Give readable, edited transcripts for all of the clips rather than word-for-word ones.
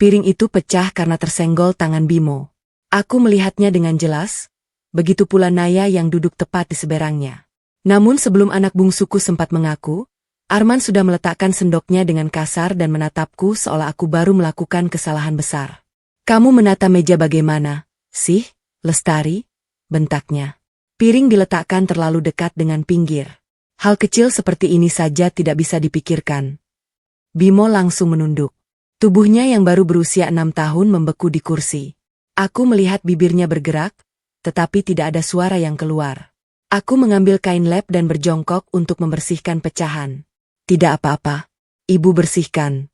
Piring itu pecah karena tersenggol tangan Bimo. Aku melihatnya dengan jelas, begitu pula Naya yang duduk tepat di seberangnya. Namun sebelum anak bungsuku sempat mengaku, Arman sudah meletakkan sendoknya dengan kasar dan menatapku seolah aku baru melakukan kesalahan besar. "Kamu menata meja bagaimana, sih, Lestari?" bentaknya. Piring diletakkan terlalu dekat dengan pinggir. Hal kecil seperti ini saja tidak bisa dipikirkan. Bimo langsung menunduk. Tubuhnya yang baru berusia 6 tahun membeku di kursi. Aku melihat bibirnya bergerak, tetapi tidak ada suara yang keluar. Aku mengambil kain lap dan berjongkok untuk membersihkan pecahan. "Tidak apa-apa, Ibu bersihkan."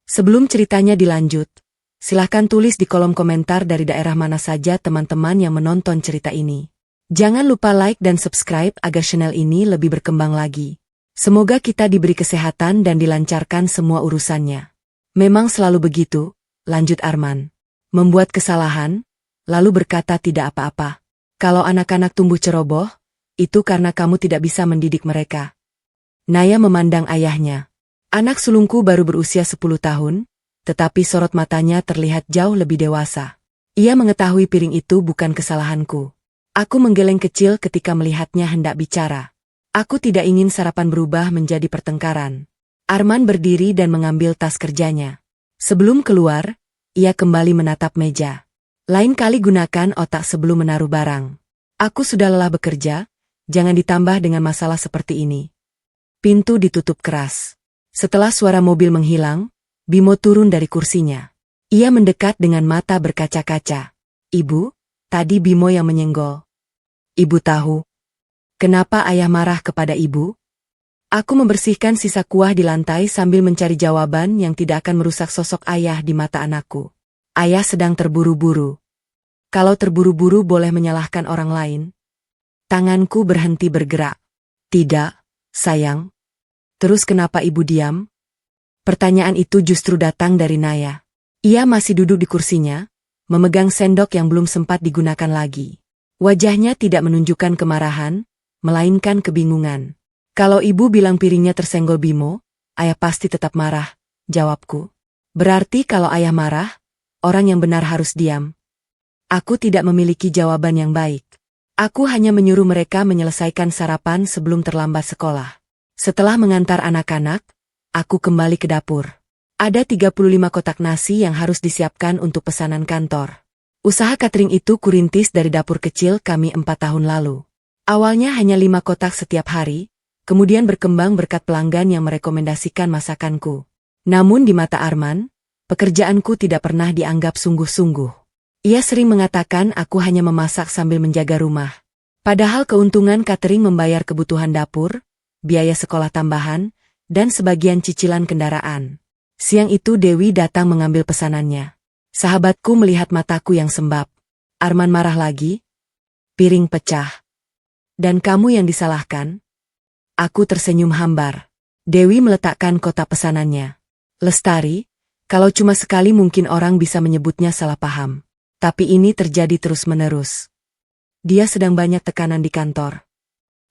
Sebelum ceritanya dilanjut, silahkan tulis di kolom komentar dari daerah mana saja teman-teman yang menonton cerita ini. Jangan lupa like dan subscribe agar channel ini lebih berkembang lagi. Semoga kita diberi kesehatan dan dilancarkan semua urusannya. "Memang selalu begitu," lanjut Arman. "Membuat kesalahan, lalu berkata tidak apa-apa. Kalau anak-anak tumbuh ceroboh, itu karena kamu tidak bisa mendidik mereka." Naya memandang ayahnya. Anak sulungku baru berusia 10 tahun, tetapi sorot matanya terlihat jauh lebih dewasa. Ia mengetahui piring itu bukan kesalahanku. Aku menggeleng kecil ketika melihatnya hendak bicara. Aku tidak ingin sarapan berubah menjadi pertengkaran. Arman berdiri dan mengambil tas kerjanya. Sebelum keluar, ia kembali menatap meja. "Lain kali gunakan otak sebelum menaruh barang. Aku sudah lelah bekerja, jangan ditambah dengan masalah seperti ini." Pintu ditutup keras. Setelah suara mobil menghilang, Bimo turun dari kursinya. Ia mendekat dengan mata berkaca-kaca. "Ibu, tadi Bimo yang menyenggol. Ibu tahu kenapa ayah marah kepada ibu?" Aku membersihkan sisa kuah di lantai sambil mencari jawaban yang tidak akan merusak sosok ayah di mata anakku. "Ayah sedang terburu-buru." "Kalau terburu-buru boleh menyalahkan orang lain?" Tanganku berhenti bergerak. "Tidak, sayang." "Terus kenapa ibu diam?" Pertanyaan itu justru datang dari Naya. Ia masih duduk di kursinya, memegang sendok yang belum sempat digunakan lagi. Wajahnya tidak menunjukkan kemarahan, melainkan kebingungan. "Kalau ibu bilang piringnya tersenggol Bimo, ayah pasti tetap marah," jawabku. "Berarti kalau ayah marah, orang yang benar harus diam." Aku tidak memiliki jawaban yang baik. Aku hanya menyuruh mereka menyelesaikan sarapan sebelum terlambat sekolah. Setelah mengantar anak-anak, aku kembali ke dapur. Ada 35 kotak nasi yang harus disiapkan untuk pesanan kantor. Usaha catering itu kurintis dari dapur kecil kami 4 tahun lalu. Awalnya hanya 5 kotak setiap hari, kemudian berkembang berkat pelanggan yang merekomendasikan masakanku. Namun di mata Arman, pekerjaanku tidak pernah dianggap sungguh-sungguh. Ia sering mengatakan aku hanya memasak sambil menjaga rumah. Padahal keuntungan catering membayar kebutuhan dapur, biaya sekolah tambahan, dan sebagian cicilan kendaraan. Siang itu Dewi datang mengambil pesanannya. Sahabatku melihat mataku yang sembab. "Arman marah lagi? Piring pecah. Dan kamu yang disalahkan?" Aku tersenyum hambar. Dewi meletakkan kotak pesanannya. "Lestari, kalau cuma sekali mungkin orang bisa menyebutnya salah paham. Tapi ini terjadi terus-menerus. Dia sedang banyak tekanan di kantor.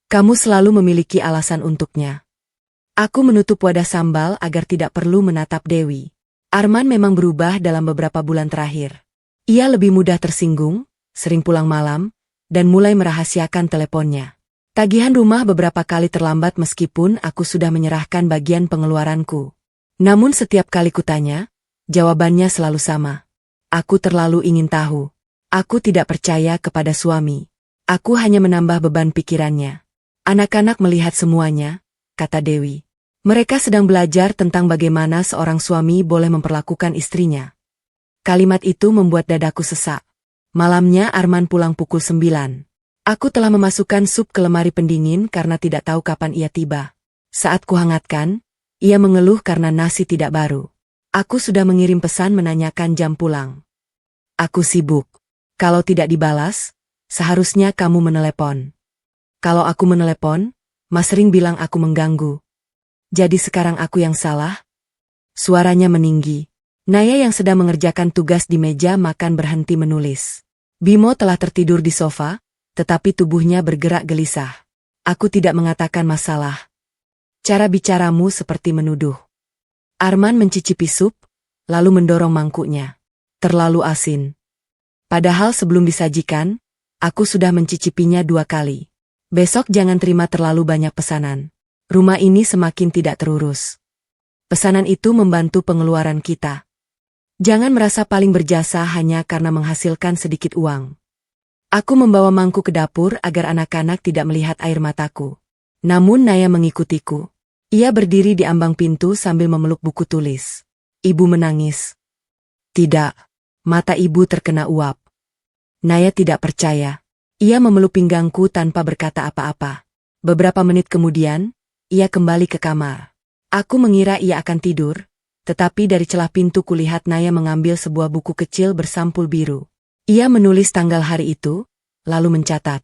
Kamu selalu memiliki alasan untuknya." Aku menutup wadah sambal agar tidak perlu menatap Dewi. Arman memang berubah dalam beberapa bulan terakhir. Ia lebih mudah tersinggung, sering pulang malam, dan mulai merahasiakan teleponnya. Tagihan rumah beberapa kali terlambat meskipun aku sudah menyerahkan bagian pengeluaranku. Namun setiap kali kutanya, jawabannya selalu sama. Aku terlalu ingin tahu. Aku tidak percaya kepada suami. Aku hanya menambah beban pikirannya. "Anak-anak melihat semuanya," kata Dewi. "Mereka sedang belajar tentang bagaimana seorang suami boleh memperlakukan istrinya." Kalimat itu membuat dadaku sesak. Malamnya Arman pulang pukul 9. Aku telah memasukkan sup ke lemari pendingin karena tidak tahu kapan ia tiba. Saat kuhangatkan, ia mengeluh karena nasi tidak baru. Aku sudah mengirim pesan menanyakan jam pulang. "Aku sibuk. Kalau tidak dibalas, seharusnya kamu menelepon." "Kalau aku menelepon, Mas sering bilang aku mengganggu. Jadi sekarang aku yang salah?" Suaranya meninggi. Naya yang sedang mengerjakan tugas di meja makan berhenti menulis. Bimo telah tertidur di sofa, tetapi tubuhnya bergerak gelisah. Aku tidak mengatakan masalah. "Cara bicaramu seperti menuduh." Arman mencicipi sup, lalu mendorong mangkuknya. Terlalu asin. Padahal sebelum disajikan, aku sudah mencicipinya 2 kali. Besok jangan terima terlalu banyak pesanan. Rumah ini semakin tidak terurus. Pesanan itu membantu pengeluaran kita. Jangan merasa paling berjasa hanya karena menghasilkan sedikit uang. Aku membawa mangkuk ke dapur agar anak-anak tidak melihat air mataku. Namun Naya mengikutiku. Ia berdiri di ambang pintu sambil memeluk buku tulis. Ibu menangis. Tidak. Mata ibu terkena uap. Naya tidak percaya. Ia memeluk pinggangku tanpa berkata apa-apa. Beberapa menit kemudian, ia kembali ke kamar. Aku mengira ia akan tidur, tetapi dari celah pintu kulihat Naya mengambil sebuah buku kecil bersampul biru. Ia menulis tanggal hari itu, lalu mencatat.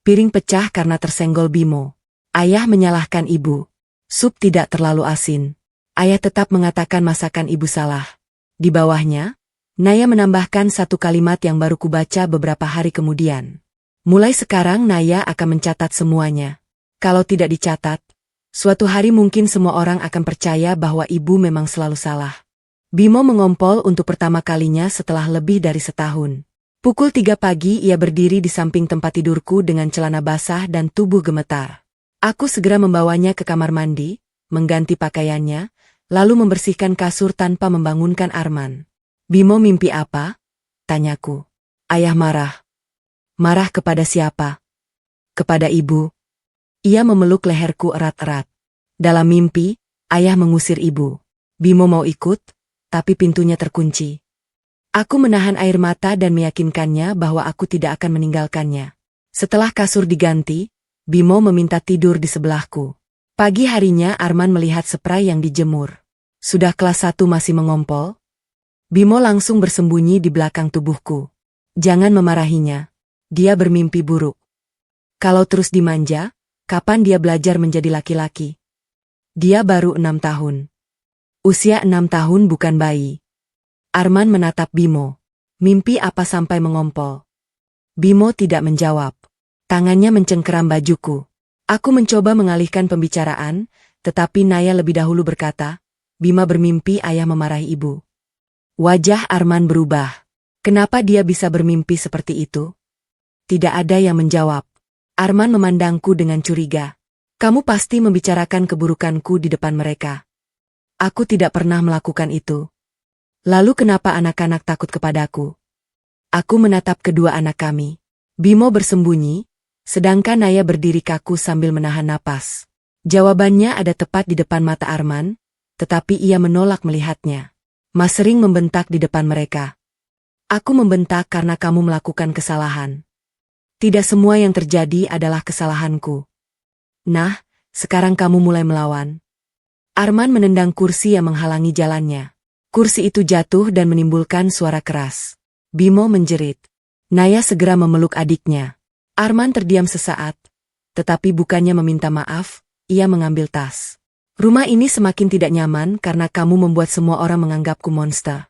Piring pecah karena tersenggol Bimo. Ayah menyalahkan ibu. Sup tidak terlalu asin. Ayah tetap mengatakan masakan ibu salah. Di bawahnya, Naya menambahkan satu kalimat yang baru kubaca beberapa hari kemudian. Mulai sekarang Naya akan mencatat semuanya. Kalau tidak dicatat, suatu hari mungkin semua orang akan percaya bahwa ibu memang selalu salah. Bimo mengompol untuk pertama kalinya setelah lebih dari setahun. Pukul 3 pagi ia berdiri di samping tempat tidurku dengan celana basah dan tubuh gemetar. Aku segera membawanya ke kamar mandi, mengganti pakaiannya, lalu membersihkan kasur tanpa membangunkan Arman. Bimo mimpi apa? Tanyaku. Ayah marah. Marah kepada siapa? Kepada ibu. Ia memeluk leherku erat-erat. Dalam mimpi, ayah mengusir ibu. Bimo mau ikut, tapi pintunya terkunci. Aku menahan air mata dan meyakinkannya bahwa aku tidak akan meninggalkannya. Setelah kasur diganti, Bimo meminta tidur di sebelahku. Pagi harinya Arman melihat spray yang dijemur. Sudah kelas 1 masih mengompol? Bimo langsung bersembunyi di belakang tubuhku. Jangan memarahinya. Dia bermimpi buruk. Kalau terus dimanja, kapan dia belajar menjadi laki-laki? Dia baru 6 tahun. Usia 6 tahun bukan bayi. Arman menatap Bimo. Mimpi apa sampai mengompol? Bimo tidak menjawab. Tangannya mencengkeram bajuku. Aku mencoba mengalihkan pembicaraan, tetapi Naya lebih dahulu berkata, Bima bermimpi ayah memarahi ibu. Wajah Arman berubah. Kenapa dia bisa bermimpi seperti itu? Tidak ada yang menjawab. Arman memandangku dengan curiga. Kamu pasti membicarakan keburukanku di depan mereka. Aku tidak pernah melakukan itu. Lalu kenapa anak-anak takut kepadaku? Aku menatap kedua anak kami. Bimo bersembunyi, sedangkan Naya berdiri kaku sambil menahan napas. Jawabannya ada tepat di depan mata Arman, tetapi ia menolak melihatnya. Mas sering membentak di depan mereka. Aku membentak karena kamu melakukan kesalahan. Tidak semua yang terjadi adalah kesalahanku. Nah, sekarang kamu mulai melawan. Arman menendang kursi yang menghalangi jalannya. Kursi itu jatuh dan menimbulkan suara keras. Bimo menjerit. Naya segera memeluk adiknya. Arman terdiam sesaat, tetapi bukannya meminta maaf, ia mengambil tas. Rumah ini semakin tidak nyaman karena kamu membuat semua orang menganggapku monster.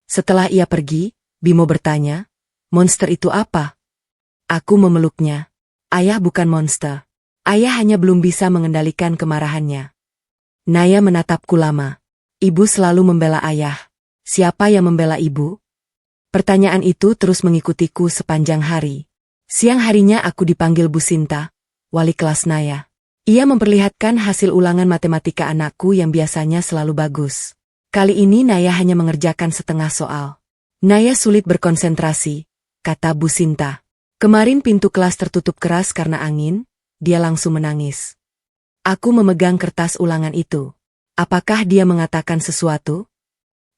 Setelah ia pergi, Bimo bertanya, monster itu apa? Aku memeluknya. Ayah bukan monster. Ayah hanya belum bisa mengendalikan kemarahannya. Naya menatapku lama. Ibu selalu membela ayah. Siapa yang membela ibu? Pertanyaan itu terus mengikutiku sepanjang hari. Siang harinya aku dipanggil Bu Sinta, wali kelas Naya. Ia memperlihatkan hasil ulangan matematika anakku yang biasanya selalu bagus. Kali ini Naya hanya mengerjakan setengah soal. Naya sulit berkonsentrasi, kata Bu Sinta. Kemarin pintu kelas tertutup keras karena angin, dia langsung menangis. Aku memegang kertas ulangan itu. Apakah dia mengatakan sesuatu?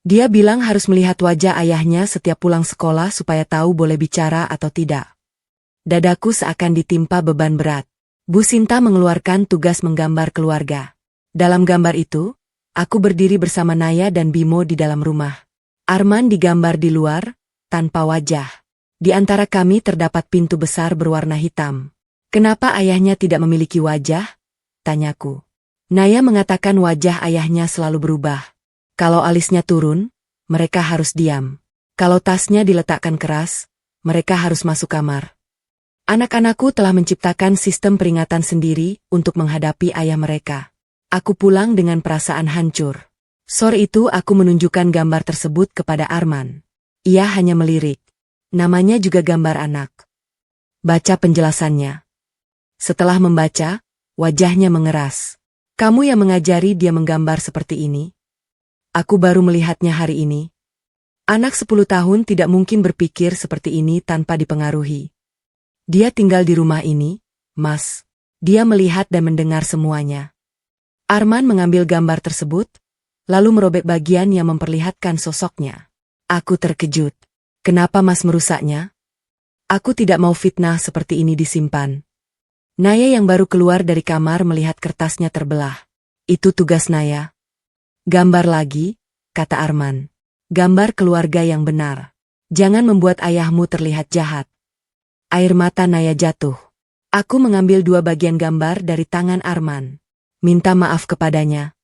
Dia bilang harus melihat wajah ayahnya setiap pulang sekolah supaya tahu boleh bicara atau tidak. Dadaku seakan ditimpa beban berat. Bu Sinta mengeluarkan tugas menggambar keluarga. Dalam gambar itu, aku berdiri bersama Naya dan Bimo di dalam rumah. Arman digambar di luar, tanpa wajah. Di antara kami terdapat pintu besar berwarna hitam. Kenapa ayahnya tidak memiliki wajah? Tanyaku. Naya mengatakan wajah ayahnya selalu berubah. Kalau alisnya turun, mereka harus diam. Kalau tasnya diletakkan keras, mereka harus masuk kamar. Anak-anakku telah menciptakan sistem peringatan sendiri untuk menghadapi ayah mereka. Aku pulang dengan perasaan hancur. Sore itu aku menunjukkan gambar tersebut kepada Arman. Ia hanya melirik. Namanya juga gambar anak. Baca penjelasannya. Setelah membaca, wajahnya mengeras. Kamu yang mengajari dia menggambar seperti ini? Aku baru melihatnya hari ini. Anak 10 tahun tidak mungkin berpikir seperti ini tanpa dipengaruhi. Dia tinggal di rumah ini, Mas. Dia melihat dan mendengar semuanya. Arman mengambil gambar tersebut, lalu merobek bagian yang memperlihatkan sosoknya. Aku terkejut. Kenapa Mas merusaknya? Aku tidak mau fitnah seperti ini disimpan. Naya yang baru keluar dari kamar melihat kertasnya terbelah. Itu tugas Naya. Gambar lagi, kata Arman. Gambar keluarga yang benar. Jangan membuat ayahmu terlihat jahat. Air mata Naya jatuh. Aku mengambil 2 bagian gambar dari tangan Arman. Minta maaf kepadanya.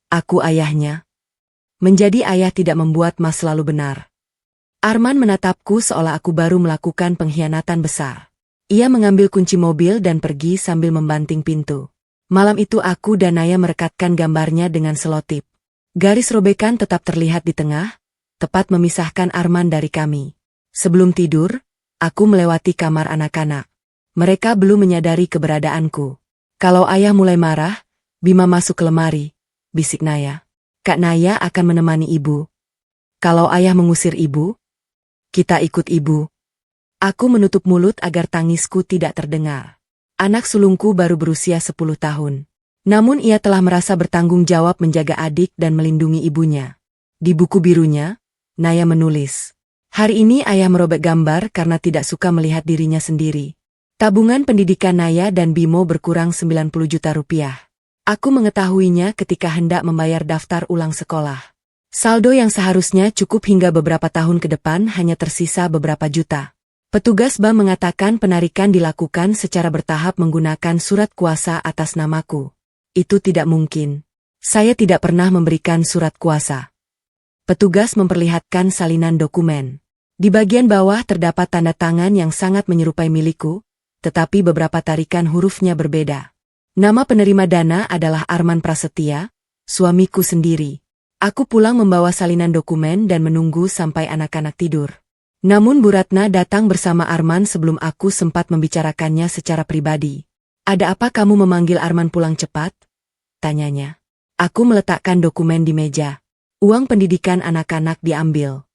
Aku ayahnya. Menjadi ayah tidak membuat Mas selalu benar. Arman menatapku seolah aku baru melakukan pengkhianatan besar. Ia mengambil kunci mobil dan pergi sambil membanting pintu. Malam itu aku dan Naya merekatkan gambarnya dengan selotip. Garis robekan tetap terlihat di tengah, tepat memisahkan Arman dari kami. Sebelum tidur, aku melewati kamar anak-anak. Mereka belum menyadari keberadaanku. Kalau ayah mulai marah, Bima masuk ke lemari, bisik Naya. Kak Naya akan menemani ibu. Kalau ayah mengusir ibu, kita ikut ibu. Aku menutup mulut agar tangisku tidak terdengar. Anak sulungku baru berusia 10 tahun. Namun ia telah merasa bertanggung jawab menjaga adik dan melindungi ibunya. Di buku birunya, Naya menulis. Hari ini ayah merobek gambar karena tidak suka melihat dirinya sendiri. Tabungan pendidikan Naya dan Bimo berkurang 90 juta rupiah. Aku mengetahuinya ketika hendak membayar daftar ulang sekolah. Saldo yang seharusnya cukup hingga beberapa tahun ke depan hanya tersisa beberapa juta. Petugas bank mengatakan penarikan dilakukan secara bertahap menggunakan surat kuasa atas namaku. Itu tidak mungkin. Saya tidak pernah memberikan surat kuasa. Petugas memperlihatkan salinan dokumen. Di bagian bawah terdapat tanda tangan yang sangat menyerupai milikku, tetapi beberapa tarikan hurufnya berbeda. Nama penerima dana adalah Arman Prasetya, suamiku sendiri. Aku pulang membawa salinan dokumen dan menunggu sampai anak-anak tidur. Namun Bu Ratna datang bersama Arman sebelum aku sempat membicarakannya secara pribadi. Ada apa kamu memanggil Arman pulang cepat? Tanyanya. Aku meletakkan dokumen di meja. Uang pendidikan anak-anak diambil.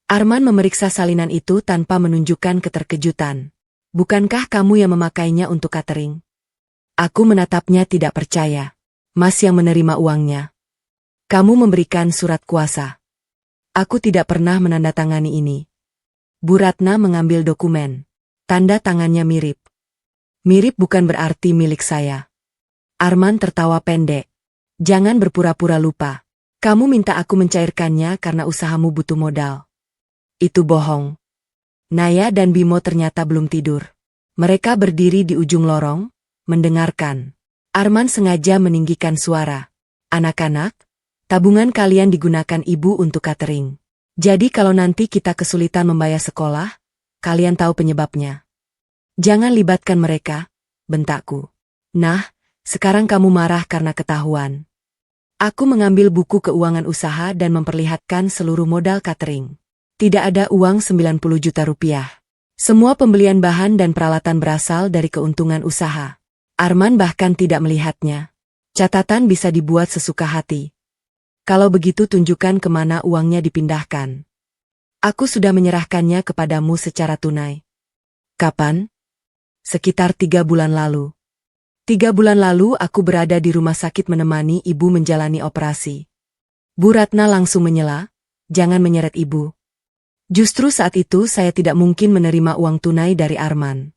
Arman memeriksa salinan itu tanpa menunjukkan keterkejutan. Bukankah kamu yang memakainya untuk catering? Aku menatapnya tidak percaya. Mas yang menerima uangnya. Kamu memberikan surat kuasa. Aku tidak pernah menandatangani ini. Bu Ratna mengambil dokumen. Tanda tangannya mirip. Mirip bukan berarti milik saya. Arman tertawa pendek. Jangan berpura-pura lupa. Kamu minta aku mencairkannya karena usahamu butuh modal. Itu bohong. Naya dan Bimo ternyata belum tidur. Mereka berdiri di ujung lorong, mendengarkan. Arman sengaja meninggikan suara. Anak-anak, tabungan kalian digunakan ibu untuk catering. Jadi kalau nanti kita kesulitan membayar sekolah, kalian tahu penyebabnya. Jangan libatkan mereka, bentakku. Nah, sekarang kamu marah karena ketahuan. Aku mengambil buku keuangan usaha dan memperlihatkan seluruh modal catering. Tidak ada uang 90 juta rupiah. Semua pembelian bahan dan peralatan berasal dari keuntungan usaha. Arman bahkan tidak melihatnya. Catatan bisa dibuat sesuka hati. Kalau begitu tunjukkan kemana uangnya dipindahkan. Aku sudah menyerahkannya kepadamu secara tunai. Kapan? Sekitar 3 bulan lalu. 3 bulan lalu aku berada di rumah sakit menemani ibu menjalani operasi. Bu Ratna langsung menyela, jangan menyeret ibu. Justru saat itu saya tidak mungkin menerima uang tunai dari Arman.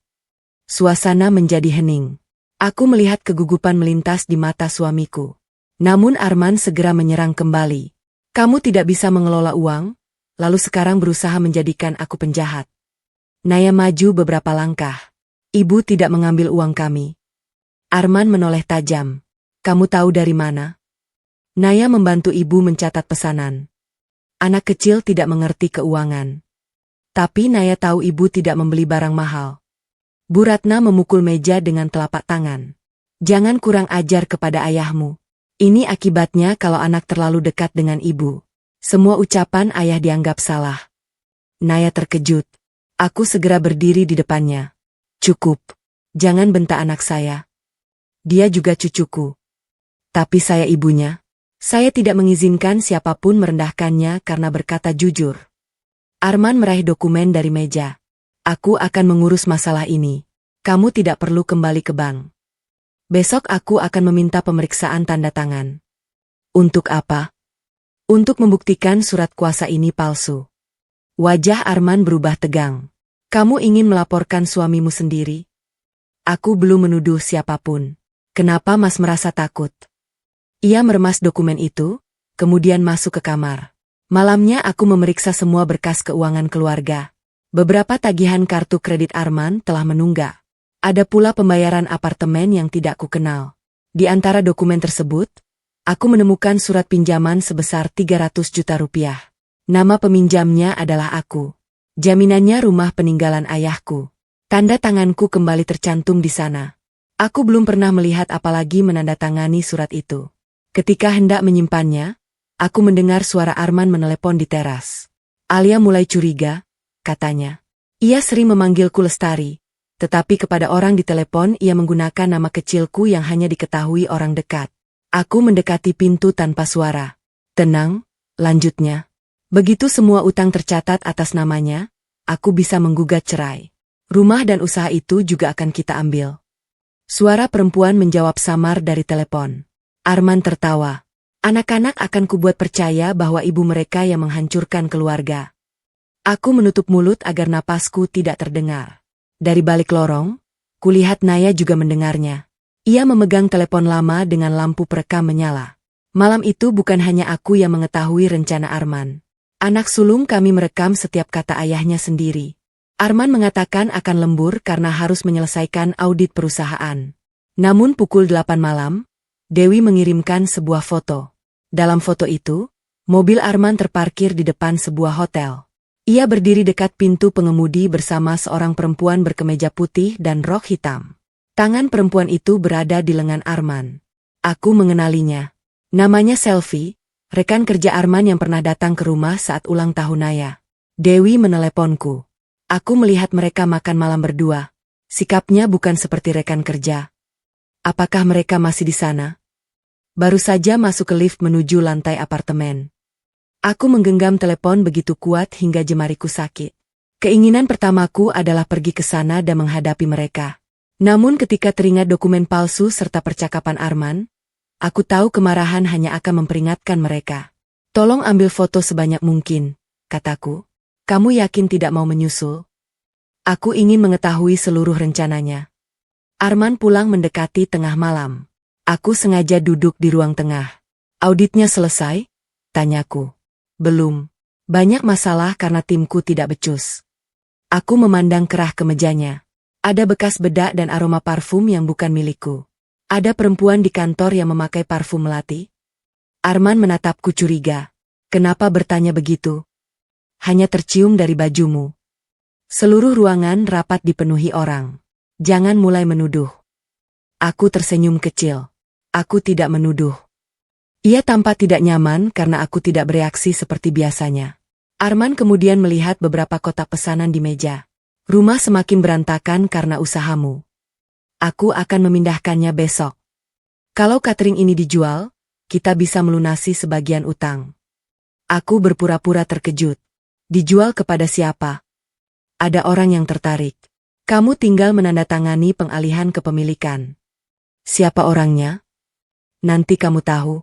Suasana menjadi hening. Aku melihat kegugupan melintas di mata suamiku. Namun Arman segera menyerang kembali. Kamu tidak bisa mengelola uang, lalu sekarang berusaha menjadikan aku penjahat. Naya maju beberapa langkah. Ibu tidak mengambil uang kami. Arman menoleh tajam. Kamu tahu dari mana? Naya membantu ibu mencatat pesanan. Anak kecil tidak mengerti keuangan. Tapi Naya tahu ibu tidak membeli barang mahal. Bu Ratna memukul meja dengan telapak tangan. Jangan kurang ajar kepada ayahmu. Ini akibatnya kalau anak terlalu dekat dengan ibu. Semua ucapan ayah dianggap salah. Naya terkejut. Aku segera berdiri di depannya. Cukup. Jangan bentak anak saya. Dia juga cucuku. Tapi saya ibunya. Saya tidak mengizinkan siapapun merendahkannya karena berkata jujur. Arman meraih dokumen dari meja. Aku akan mengurus masalah ini. Kamu tidak perlu kembali ke bank. Besok aku akan meminta pemeriksaan tanda tangan. Untuk apa? Untuk membuktikan surat kuasa ini palsu. Wajah Arman berubah tegang. Kamu ingin melaporkan suamimu sendiri? Aku belum menuduh siapapun. Kenapa Mas merasa takut? Ia meremas dokumen itu, kemudian masuk ke kamar. Malamnya aku memeriksa semua berkas keuangan keluarga. Beberapa tagihan kartu kredit Arman telah menunggak. Ada pula pembayaran apartemen yang tidak kukenal. Di antara dokumen tersebut, aku menemukan surat pinjaman sebesar 300 juta rupiah. Nama peminjamnya adalah aku. Jaminannya rumah peninggalan ayahku. Tanda tanganku kembali tercantum di sana. Aku belum pernah melihat apalagi menandatangani surat itu. Ketika hendak menyimpannya, aku mendengar suara Arman menelepon di teras. Alia mulai curiga, katanya. Ia sering memanggilku Lestari, tetapi kepada orang di telepon ia menggunakan nama kecilku yang hanya diketahui orang dekat. Aku mendekati pintu tanpa suara. Tenang, lanjutnya. Begitu semua utang tercatat atas namanya, aku bisa menggugat cerai. Rumah dan usaha itu juga akan kita ambil. Suara perempuan menjawab samar dari telepon. Arman tertawa. Anak-anak akan kubuat percaya bahwa ibu mereka yang menghancurkan keluarga. Aku menutup mulut agar napasku tidak terdengar. Dari balik lorong, kulihat Naya juga mendengarnya. Ia memegang telepon lama dengan lampu perekam menyala. Malam itu bukan hanya aku yang mengetahui rencana Arman. Anak sulung kami merekam setiap kata ayahnya sendiri. Arman mengatakan akan lembur karena harus menyelesaikan audit perusahaan. Namun pukul 8 malam, Dewi mengirimkan sebuah foto. Dalam foto itu, mobil Arman terparkir di depan sebuah hotel. Ia berdiri dekat pintu pengemudi bersama seorang perempuan berkemeja putih dan rok hitam. Tangan perempuan itu berada di lengan Arman. Aku mengenalinya. Namanya Selvi, rekan kerja Arman yang pernah datang ke rumah saat ulang tahun Naya. Dewi meneleponku. Aku melihat mereka makan malam berdua. Sikapnya bukan seperti rekan kerja. Apakah mereka masih di sana? Baru saja masuk ke lift menuju lantai apartemen. Aku menggenggam telepon begitu kuat hingga jemariku sakit. Keinginan pertamaku adalah pergi ke sana dan menghadapi mereka. Namun ketika teringat dokumen palsu serta percakapan Arman, aku tahu kemarahan hanya akan memperingatkan mereka. Tolong ambil foto sebanyak mungkin, kataku. Kamu yakin tidak mau menyusul? Aku ingin mengetahui seluruh rencananya. Arman pulang mendekati tengah malam. Aku sengaja duduk di ruang tengah. Auditnya selesai? Tanyaku. Belum. Banyak masalah karena timku tidak becus. Aku memandang kerah ke mejanya. Ada bekas bedak dan aroma parfum yang bukan milikku. Ada perempuan di kantor yang memakai parfum melati. Arman menatapku curiga. Kenapa bertanya begitu? Hanya tercium dari bajumu. Seluruh ruangan rapat dipenuhi orang. Jangan mulai menuduh. Aku tersenyum kecil. Aku tidak menuduh. Ia tampak tidak nyaman karena aku tidak bereaksi seperti biasanya. Arman kemudian melihat beberapa kotak pesanan di meja. Rumah semakin berantakan karena usahamu. Aku akan memindahkannya besok. Kalau catering ini dijual, kita bisa melunasi sebagian utang. Aku berpura-pura terkejut. Dijual kepada siapa? Ada orang yang tertarik. Kamu tinggal menandatangani pengalihan kepemilikan. Siapa orangnya? Nanti kamu tahu.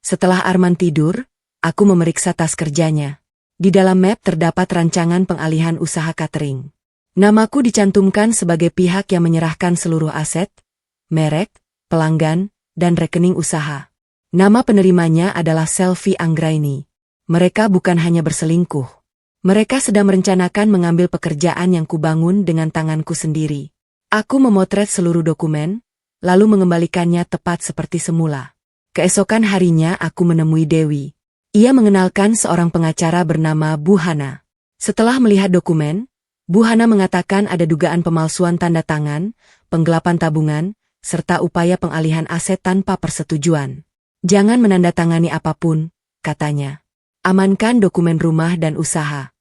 Setelah Arman tidur, aku memeriksa tas kerjanya. Di dalam map terdapat rancangan pengalihan usaha catering. Namaku dicantumkan sebagai pihak yang menyerahkan seluruh aset, merek, pelanggan, dan rekening usaha. Nama penerimanya adalah Selvi Anggraini. Mereka bukan hanya berselingkuh. Mereka sedang merencanakan mengambil pekerjaan yang kubangun dengan tanganku sendiri. Aku memotret seluruh dokumen, lalu mengembalikannya tepat seperti semula. Keesokan harinya aku menemui Dewi. Ia mengenalkan seorang pengacara bernama Bu Hana. Setelah melihat dokumen, Bu Hana mengatakan ada dugaan pemalsuan tanda tangan, penggelapan tabungan, serta upaya pengalihan aset tanpa persetujuan. Jangan menandatangani apapun, katanya. Amankan dokumen rumah dan usaha.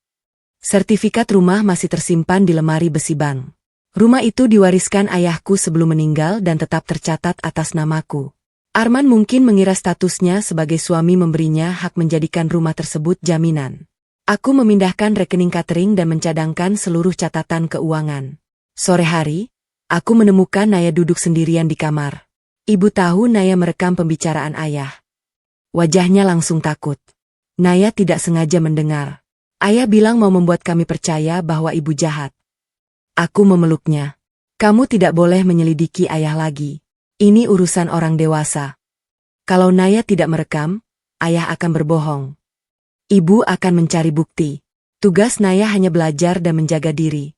Sertifikat rumah masih tersimpan di lemari besi bank. Rumah itu diwariskan ayahku sebelum meninggal dan tetap tercatat atas namaku. Arman mungkin mengira statusnya sebagai suami memberinya hak menjadikan rumah tersebut jaminan. Aku memindahkan rekening catering dan mencadangkan seluruh catatan keuangan. Sore hari, aku menemukan Naya duduk sendirian di kamar. Ibu tahu Naya merekam pembicaraan ayah. Wajahnya langsung takut. Naya tidak sengaja mendengar. Ayah bilang mau membuat kami percaya bahwa ibu jahat. Aku memeluknya. Kamu tidak boleh menyelidiki ayah lagi. Ini urusan orang dewasa. Kalau Naya tidak merekam, ayah akan berbohong. Ibu akan mencari bukti. Tugas Naya hanya belajar dan menjaga diri.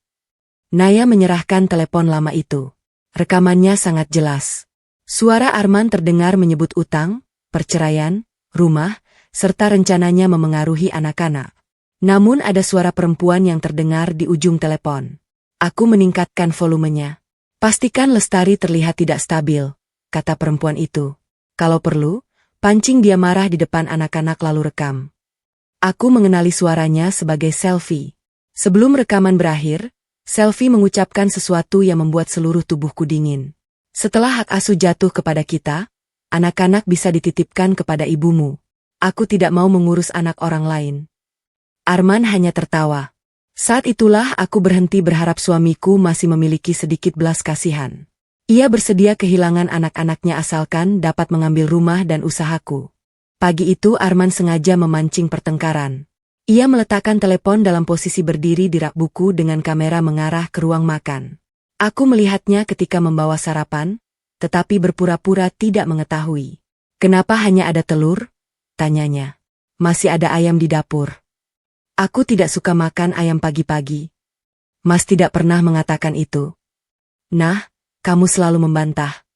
Naya menyerahkan telepon lama itu. Rekamannya sangat jelas. Suara Arman terdengar menyebut utang, perceraian, rumah, serta rencananya memengaruhi anak-anak. Namun ada suara perempuan yang terdengar di ujung telepon. Aku meningkatkan volumenya. Pastikan Lestari terlihat tidak stabil, kata perempuan itu. Kalau perlu, pancing dia marah di depan anak-anak lalu rekam. Aku mengenali suaranya sebagai Selfie. Sebelum rekaman berakhir, Selfie mengucapkan sesuatu yang membuat seluruh tubuhku dingin. Setelah hak asuh jatuh kepada kita, anak-anak bisa dititipkan kepada ibumu. Aku tidak mau mengurus anak orang lain. Arman hanya tertawa. Saat itulah aku berhenti berharap suamiku masih memiliki sedikit belas kasihan. Ia bersedia kehilangan anak-anaknya asalkan dapat mengambil rumah dan usahaku. Pagi itu Arman sengaja memancing pertengkaran. Ia meletakkan telepon dalam posisi berdiri di rak buku dengan kamera mengarah ke ruang makan. Aku melihatnya ketika membawa sarapan, tetapi berpura-pura tidak mengetahui. Kenapa hanya ada telur? Tanyanya. Masih ada ayam di dapur. Aku tidak suka makan ayam pagi-pagi. Mas tidak pernah mengatakan itu. Nah, kamu selalu membantah.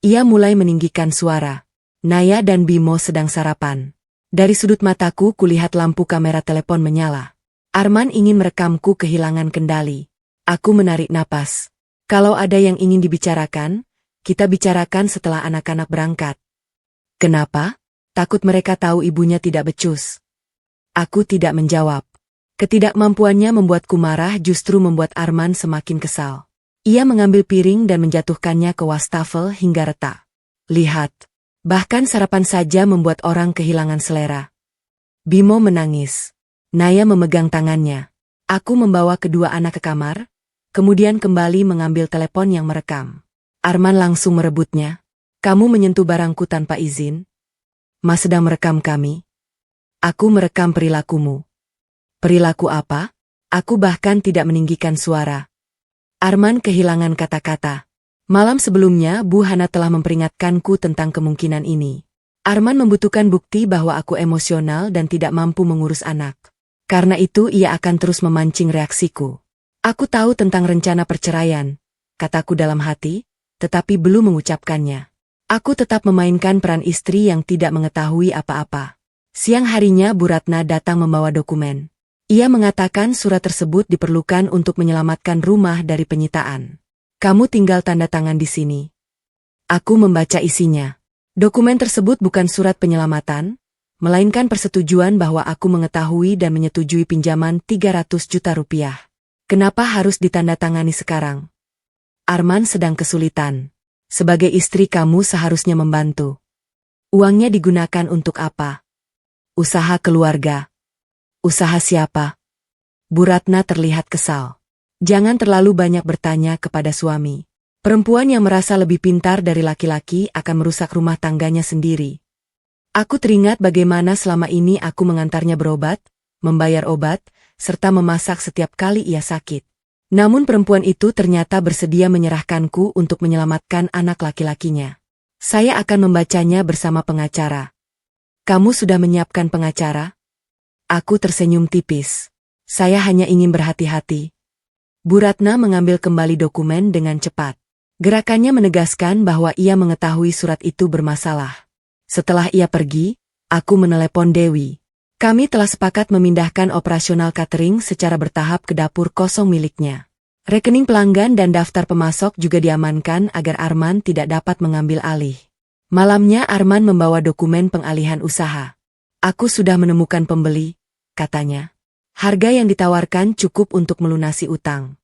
Ia mulai meninggikan suara. Naya dan Bimo sedang sarapan. Dari sudut mataku kulihat lampu kamera telepon menyala. Arman ingin merekamku kehilangan kendali. Aku menarik napas. Kalau ada yang ingin dibicarakan, kita bicarakan setelah anak-anak berangkat. Kenapa? Takut mereka tahu ibunya tidak becus. Aku tidak menjawab. Ketidakmampuannya membuatku marah justru membuat Arman semakin kesal. Ia mengambil piring dan menjatuhkannya ke wastafel hingga retak. Lihat, bahkan sarapan saja membuat orang kehilangan selera. Bimo menangis. Naya memegang tangannya. Aku membawa kedua anak ke kamar, kemudian kembali mengambil telepon yang merekam. Arman langsung merebutnya. Kamu menyentuh barangku tanpa izin? Mas sedang merekam kami. Aku merekam perilakumu. Perilaku apa? Aku bahkan tidak meninggikan suara. Arman kehilangan kata-kata. Malam sebelumnya Bu Hana telah memperingatkanku tentang kemungkinan ini. Arman membutuhkan bukti bahwa aku emosional dan tidak mampu mengurus anak. Karena itu ia akan terus memancing reaksiku. Aku tahu tentang rencana perceraian, kataku dalam hati, tetapi belum mengucapkannya. Aku tetap memainkan peran istri yang tidak mengetahui apa-apa. Siang harinya Bu Ratna datang membawa dokumen. Ia mengatakan surat tersebut diperlukan untuk menyelamatkan rumah dari penyitaan. Kamu tinggal tanda tangan di sini. Aku membaca isinya. Dokumen tersebut bukan surat penyelamatan, melainkan persetujuan bahwa aku mengetahui dan menyetujui pinjaman 300 juta rupiah. Kenapa harus ditandatangani sekarang? Arman sedang kesulitan. Sebagai istri kamu seharusnya membantu. Uangnya digunakan untuk apa? Usaha keluarga. Usaha siapa? Bu Ratna terlihat kesal. Jangan terlalu banyak bertanya kepada suami. Perempuan yang merasa lebih pintar dari laki-laki akan merusak rumah tangganya sendiri. Aku teringat bagaimana selama ini aku mengantarnya berobat, membayar obat, serta memasak setiap kali ia sakit. Namun perempuan itu ternyata bersedia menyerahkanku untuk menyelamatkan anak laki-lakinya. Saya akan membacanya bersama pengacara. Kamu sudah menyiapkan pengacara? Aku tersenyum tipis. Saya hanya ingin berhati-hati. Bu Ratna mengambil kembali dokumen dengan cepat. Gerakannya menegaskan bahwa ia mengetahui surat itu bermasalah. Setelah ia pergi, aku menelepon Dewi. Kami telah sepakat memindahkan operasional catering secara bertahap ke dapur kosong miliknya. Rekening pelanggan dan daftar pemasok juga diamankan agar Arman tidak dapat mengambil alih. Malamnya Arman membawa dokumen pengalihan usaha. Aku sudah menemukan pembeli, katanya. Harga yang ditawarkan cukup untuk melunasi utang.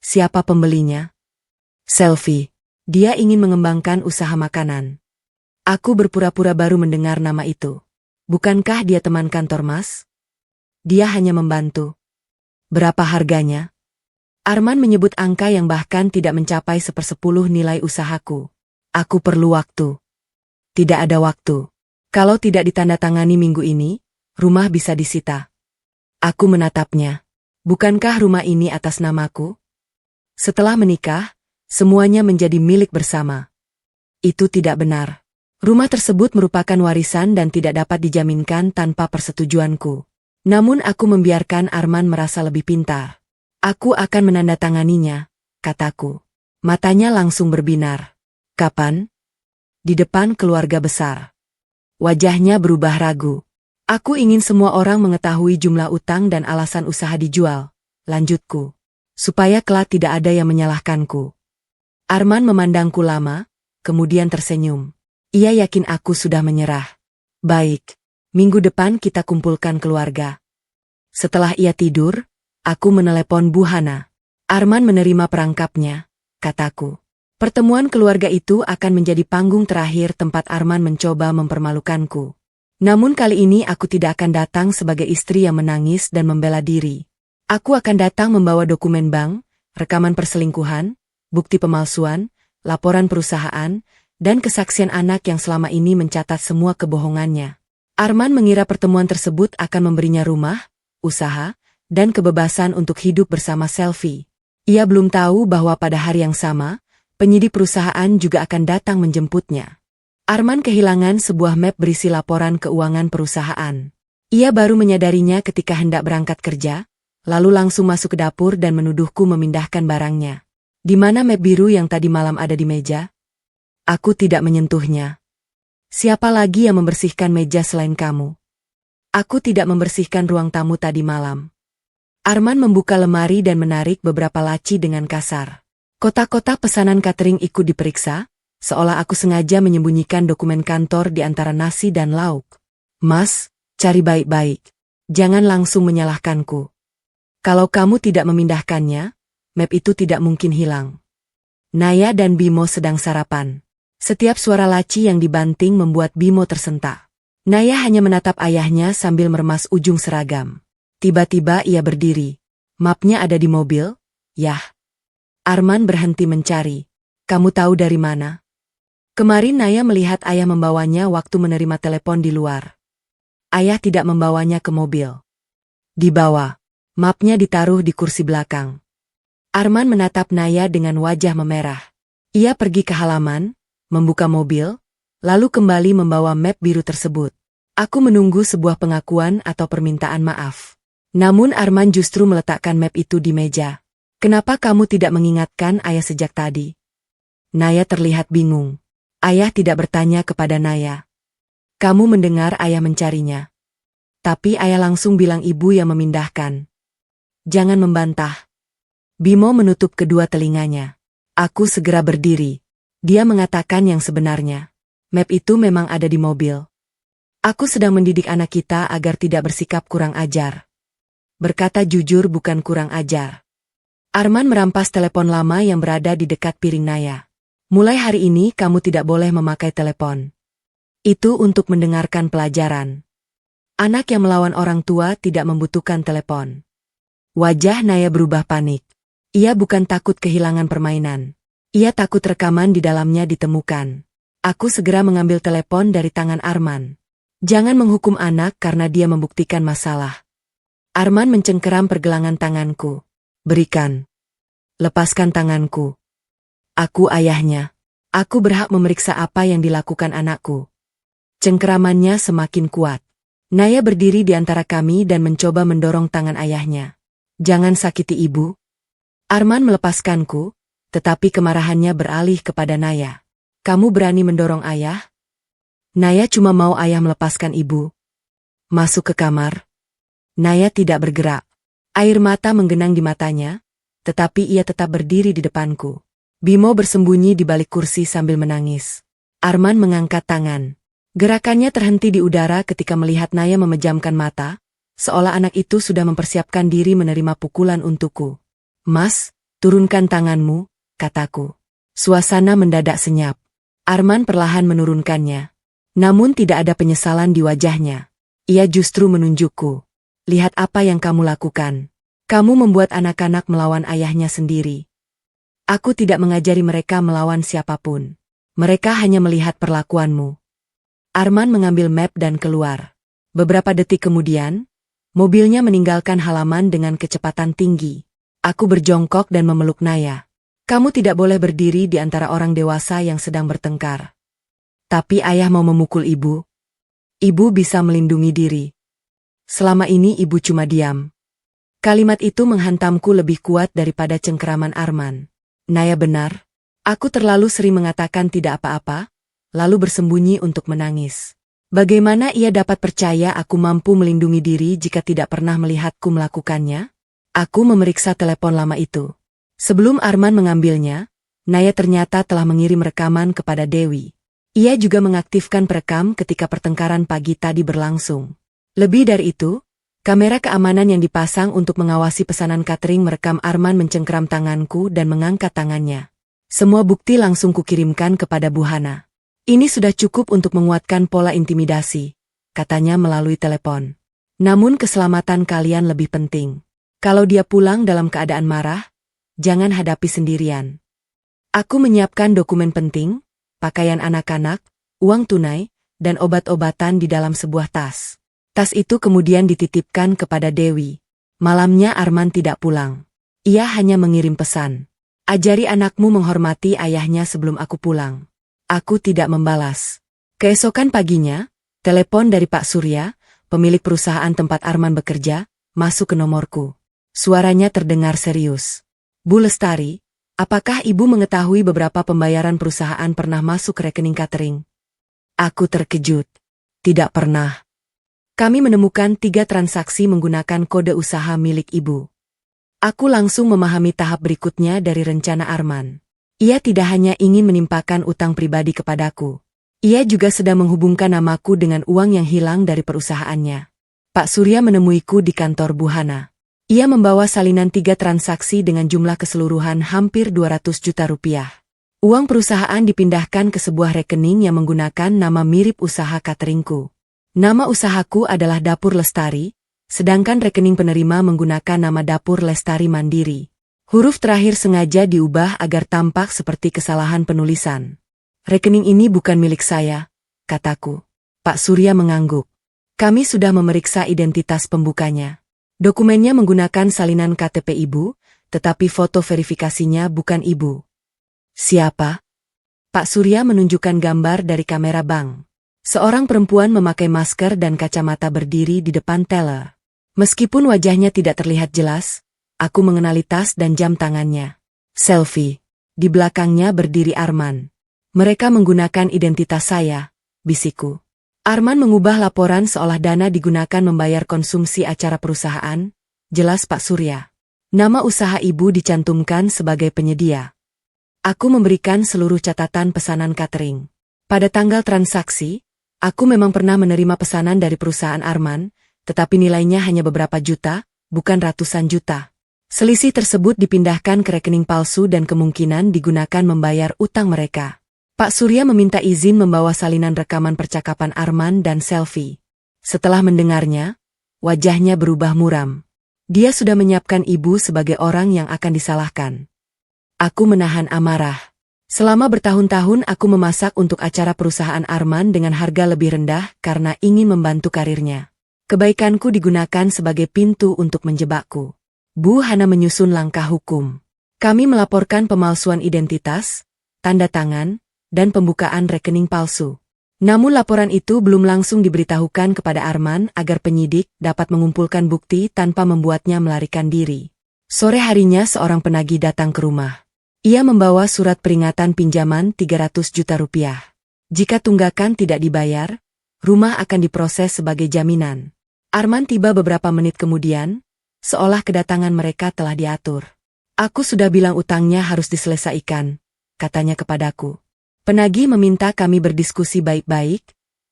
Siapa pembelinya? Selvi. Dia ingin mengembangkan usaha makanan. Aku berpura-pura baru mendengar nama itu. Bukankah dia teman kantor Mas? Dia hanya membantu. Berapa harganya? Arman menyebut angka yang bahkan tidak mencapai 1/10 nilai usahaku. Aku perlu waktu. Tidak ada waktu. Kalau tidak ditandatangani minggu ini, rumah bisa disita. Aku menatapnya. Bukankah rumah ini atas namaku? Setelah menikah, semuanya menjadi milik bersama. Itu tidak benar. Rumah tersebut merupakan warisan dan tidak dapat dijaminkan tanpa persetujuanku. Namun aku membiarkan Arman merasa lebih pintar. Aku akan menandatanganinya, kataku. Matanya langsung berbinar. Kapan? Di depan keluarga besar. Wajahnya berubah ragu. Aku ingin semua orang mengetahui jumlah utang dan alasan usaha dijual, lanjutku. Supaya kelak tidak ada yang menyalahkanku. Arman memandangku lama, kemudian tersenyum. Ia yakin aku sudah menyerah. Baik, minggu depan kita kumpulkan keluarga. Setelah ia tidur, aku menelepon Bu Hana. Arman menerima perangkapnya, kataku. Pertemuan keluarga itu akan menjadi panggung terakhir tempat Arman mencoba mempermalukanku. Namun kali ini aku tidak akan datang sebagai istri yang menangis dan membela diri. Aku akan datang membawa dokumen bank, rekaman perselingkuhan, bukti pemalsuan, laporan perusahaan, dan kesaksian anak yang selama ini mencatat semua kebohongannya. Arman mengira pertemuan tersebut akan memberinya rumah, usaha, dan kebebasan untuk hidup bersama Selvi. Ia belum tahu bahwa pada hari yang sama, penyidik perusahaan juga akan datang menjemputnya. Arman kehilangan sebuah map berisi laporan keuangan perusahaan. Ia baru menyadarinya ketika hendak berangkat kerja, lalu langsung masuk ke dapur dan menuduhku memindahkan barangnya. Di mana map biru yang tadi malam ada di meja? Aku tidak menyentuhnya. Siapa lagi yang membersihkan meja selain kamu? Aku tidak membersihkan ruang tamu tadi malam. Arman membuka lemari dan menarik beberapa laci dengan kasar. Kotak-kotak pesanan catering ikut diperiksa, seolah aku sengaja menyembunyikan dokumen kantor di antara nasi dan lauk. Mas, cari baik-baik. Jangan langsung menyalahkanku. Kalau kamu tidak memindahkannya, map itu tidak mungkin hilang. Naya dan Bimo sedang sarapan. Setiap suara laci yang dibanting membuat Bimo tersentak. Naya hanya menatap ayahnya sambil meremas ujung seragam. Tiba-tiba ia berdiri. Mapnya ada di mobil? Yah. Arman berhenti mencari. Kamu tahu dari mana? Kemarin Naya melihat ayah membawanya waktu menerima telepon di luar. Ayah tidak membawanya ke mobil. Dibawa. Mapnya ditaruh di kursi belakang. Arman menatap Naya dengan wajah memerah. Ia pergi ke halaman, membuka mobil, lalu kembali membawa map biru tersebut. Aku menunggu sebuah pengakuan atau permintaan maaf. Namun Arman justru meletakkan map itu di meja. Kenapa kamu tidak mengingatkan ayah sejak tadi? Naya terlihat bingung. Ayah tidak bertanya kepada Naya. Kamu mendengar ayah mencarinya. Tapi ayah langsung bilang ibu yang memindahkan. Jangan membantah. Bimo menutup kedua telinganya. Aku segera berdiri. Dia mengatakan yang sebenarnya. Map itu memang ada di mobil. Aku sedang mendidik anak kita agar tidak bersikap kurang ajar. Berkata jujur bukan kurang ajar. Arman merampas telepon lama yang berada di dekat piring Naya. Mulai hari ini kamu tidak boleh memakai telepon. Itu untuk mendengarkan pelajaran. Anak yang melawan orang tua tidak membutuhkan telepon. Wajah Naya berubah panik. Ia bukan takut kehilangan permainan. Ia takut rekaman di dalamnya ditemukan. Aku segera mengambil telepon dari tangan Arman. Jangan menghukum anak karena dia membuktikan masalah. Arman mencengkeram pergelangan tanganku. Berikan. Lepaskan tanganku. Aku ayahnya. Aku berhak memeriksa apa yang dilakukan anakku. Cengkeramannya semakin kuat. Naya berdiri di antara kami dan mencoba mendorong tangan ayahnya. Jangan sakiti ibu. Arman melepaskanku, tetapi kemarahannya beralih kepada Naya. Kamu berani mendorong ayah? Naya cuma mau ayah melepaskan ibu. Masuk ke kamar. Naya tidak bergerak. Air mata menggenang di matanya, tetapi ia tetap berdiri di depanku. Bimo bersembunyi di balik kursi sambil menangis. Arman mengangkat tangan. Gerakannya terhenti di udara ketika melihat Naya memejamkan mata, seolah anak itu sudah mempersiapkan diri menerima pukulan untukku. Mas, turunkan tanganmu, kataku. Suasana mendadak senyap. Arman perlahan menurunkannya. Namun tidak ada penyesalan di wajahnya. Ia justru menunjukku. Lihat apa yang kamu lakukan. Kamu membuat anak-anak melawan ayahnya sendiri. Aku tidak mengajari mereka melawan siapapun. Mereka hanya melihat perlakuanmu. Arman mengambil map dan keluar. Beberapa detik kemudian, mobilnya meninggalkan halaman dengan kecepatan tinggi. Aku berjongkok dan memeluk Naya. Kamu tidak boleh berdiri di antara orang dewasa yang sedang bertengkar. Tapi ayah mau memukul ibu. Ibu bisa melindungi diri. Selama ini ibu cuma diam. Kalimat itu menghantamku lebih kuat daripada cengkeraman Arman. Naya benar. Aku terlalu sering mengatakan tidak apa-apa, lalu bersembunyi untuk menangis. Bagaimana ia dapat percaya aku mampu melindungi diri jika tidak pernah melihatku melakukannya? Aku memeriksa telepon lama itu. Sebelum Arman mengambilnya, Naya ternyata telah mengirim rekaman kepada Dewi. Ia juga mengaktifkan perekam ketika pertengkaran pagi tadi berlangsung. Lebih dari itu, kamera keamanan yang dipasang untuk mengawasi pesanan catering merekam Arman mencengkeram tanganku dan mengangkat tangannya. Semua bukti langsung kukirimkan kepada Bu Hana. Ini sudah cukup untuk menguatkan pola intimidasi, katanya melalui telepon. Namun keselamatan kalian lebih penting. Kalau dia pulang dalam keadaan marah, jangan hadapi sendirian. Aku menyiapkan dokumen penting, pakaian anak-anak, uang tunai, dan obat-obatan di dalam sebuah tas. Tas itu kemudian dititipkan kepada Dewi. Malamnya Arman tidak pulang. Ia hanya mengirim pesan. Ajari anakmu menghormati ayahnya sebelum aku pulang. Aku tidak membalas. Keesokan paginya, telepon dari Pak Surya, pemilik perusahaan tempat Arman bekerja, masuk ke nomorku. Suaranya terdengar serius. Bu Lestari, apakah ibu mengetahui beberapa pembayaran perusahaan pernah masuk ke rekening catering? Aku terkejut. Tidak pernah. Kami menemukan 3 transaksi menggunakan kode usaha milik ibu. Aku langsung memahami tahap berikutnya dari rencana Arman. Ia tidak hanya ingin menimpakan utang pribadi kepadaku. Ia juga sedang menghubungkan namaku dengan uang yang hilang dari perusahaannya. Pak Surya menemuiku di kantor Bu Hana. Ia membawa salinan 3 transaksi dengan jumlah keseluruhan hampir 200 juta rupiah. Uang perusahaan dipindahkan ke sebuah rekening yang menggunakan nama mirip usaha cateringku. Nama usahaku adalah Dapur Lestari, sedangkan rekening penerima menggunakan nama Dapur Lestari Mandiri. Huruf terakhir sengaja diubah agar tampak seperti kesalahan penulisan. Rekening ini bukan milik saya, kataku. Pak Surya mengangguk. Kami sudah memeriksa identitas pembukanya. Dokumennya menggunakan salinan KTP ibu, tetapi foto verifikasinya bukan ibu. Siapa? Pak Surya menunjukkan gambar dari kamera bank. Seorang perempuan memakai masker dan kacamata berdiri di depan teller. Meskipun wajahnya tidak terlihat jelas, aku mengenali tas dan jam tangannya. Selfie. Di belakangnya berdiri Arman. Mereka menggunakan identitas saya, bisikku. Arman mengubah laporan seolah dana digunakan membayar konsumsi acara perusahaan, jelas Pak Surya. Nama usaha ibu dicantumkan sebagai penyedia. Aku memberikan seluruh catatan pesanan catering. Pada tanggal transaksi, aku memang pernah menerima pesanan dari perusahaan Arman, tetapi nilainya hanya beberapa juta, bukan ratusan juta. Selisih tersebut dipindahkan ke rekening palsu dan kemungkinan digunakan membayar utang mereka. Pak Surya meminta izin membawa salinan rekaman percakapan Arman dan selfie. Setelah mendengarnya, wajahnya berubah muram. Dia sudah menyiapkan ibu sebagai orang yang akan disalahkan. Aku menahan amarah. Selama bertahun-tahun aku memasak untuk acara perusahaan Arman dengan harga lebih rendah karena ingin membantu karirnya. Kebaikanku digunakan sebagai pintu untuk menjebakku. Bu Hana menyusun langkah hukum. Kami melaporkan pemalsuan identitas, tanda tangan, dan pembukaan rekening palsu. Namun laporan itu belum langsung diberitahukan kepada Arman agar penyidik dapat mengumpulkan bukti tanpa membuatnya melarikan diri. Sore harinya seorang penagih datang ke rumah. Ia membawa surat peringatan pinjaman 300 juta rupiah. Jika tunggakan tidak dibayar, rumah akan diproses sebagai jaminan. Arman tiba beberapa menit kemudian, seolah kedatangan mereka telah diatur. Aku sudah bilang utangnya harus diselesaikan, katanya kepadaku. Penagih meminta kami berdiskusi baik-baik,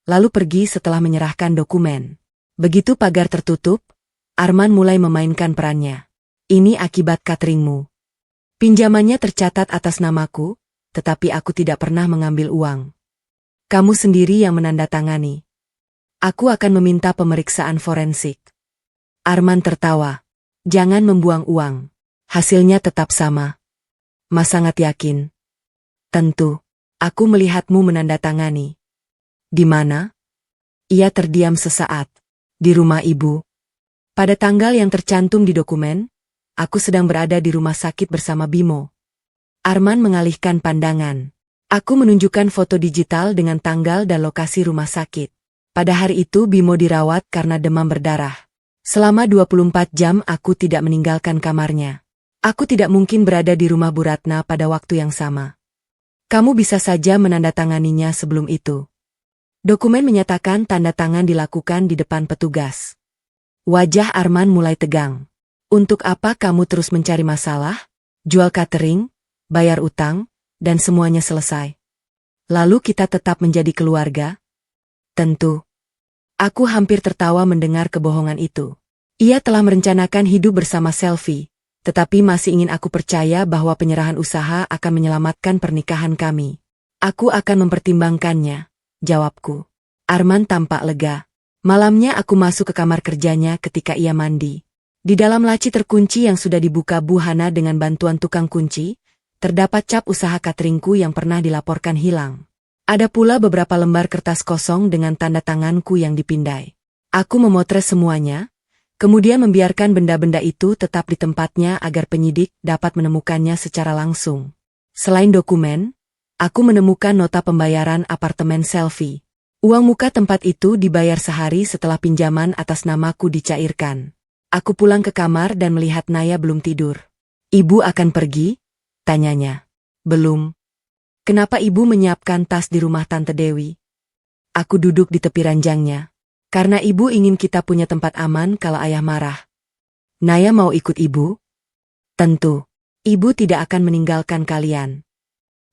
lalu pergi setelah menyerahkan dokumen. Begitu pagar tertutup, Arman mulai memainkan perannya. Ini akibat cateringmu. Pinjamannya tercatat atas namaku, tetapi aku tidak pernah mengambil uang. Kamu sendiri yang menandatangani. Aku akan meminta pemeriksaan forensik. Arman tertawa. Jangan membuang uang. Hasilnya tetap sama. Mas sangat yakin. Tentu. Aku melihatmu menandatangani. Di mana? Ia terdiam sesaat. Di rumah ibu. Pada tanggal yang tercantum di dokumen, aku sedang berada di rumah sakit bersama Bimo. Arman mengalihkan pandangan. Aku menunjukkan foto digital dengan tanggal dan lokasi rumah sakit. Pada hari itu Bimo dirawat karena demam berdarah. Selama 24 jam aku tidak meninggalkan kamarnya. Aku tidak mungkin berada di rumah Bu Ratna pada waktu yang sama. Kamu bisa saja menandatanganinya sebelum itu. Dokumen menyatakan tanda tangan dilakukan di depan petugas. Wajah Arman mulai tegang. Untuk apa kamu terus mencari masalah? Jual catering, bayar utang, dan semuanya selesai. Lalu kita tetap menjadi keluarga? Tentu. Aku hampir tertawa mendengar kebohongan itu. Ia telah merencanakan hidup bersama Selvi, tetapi masih ingin aku percaya bahwa penyerahan usaha akan menyelamatkan pernikahan kami. Aku akan mempertimbangkannya, jawabku. Arman tampak lega. Malamnya aku masuk ke kamar kerjanya ketika ia mandi. Di dalam laci terkunci yang sudah dibuka Bu Hana dengan bantuan tukang kunci, terdapat cap usaha cateringku yang pernah dilaporkan hilang. Ada pula beberapa lembar kertas kosong dengan tanda tanganku yang dipindai. Aku memotret semuanya, kemudian membiarkan benda-benda itu tetap di tempatnya agar penyidik dapat menemukannya secara langsung. Selain dokumen, aku menemukan nota pembayaran apartemen Selvi. Uang muka tempat itu dibayar sehari setelah pinjaman atas namaku dicairkan. Aku pulang ke kamar dan melihat Naya belum tidur. Ibu akan pergi? Tanyanya. Belum. Kenapa ibu menyiapkan tas di rumah Tante Dewi? Aku duduk di tepi ranjangnya. Karena ibu ingin kita punya tempat aman kalau ayah marah. Naya mau ikut ibu? Tentu. Ibu tidak akan meninggalkan kalian.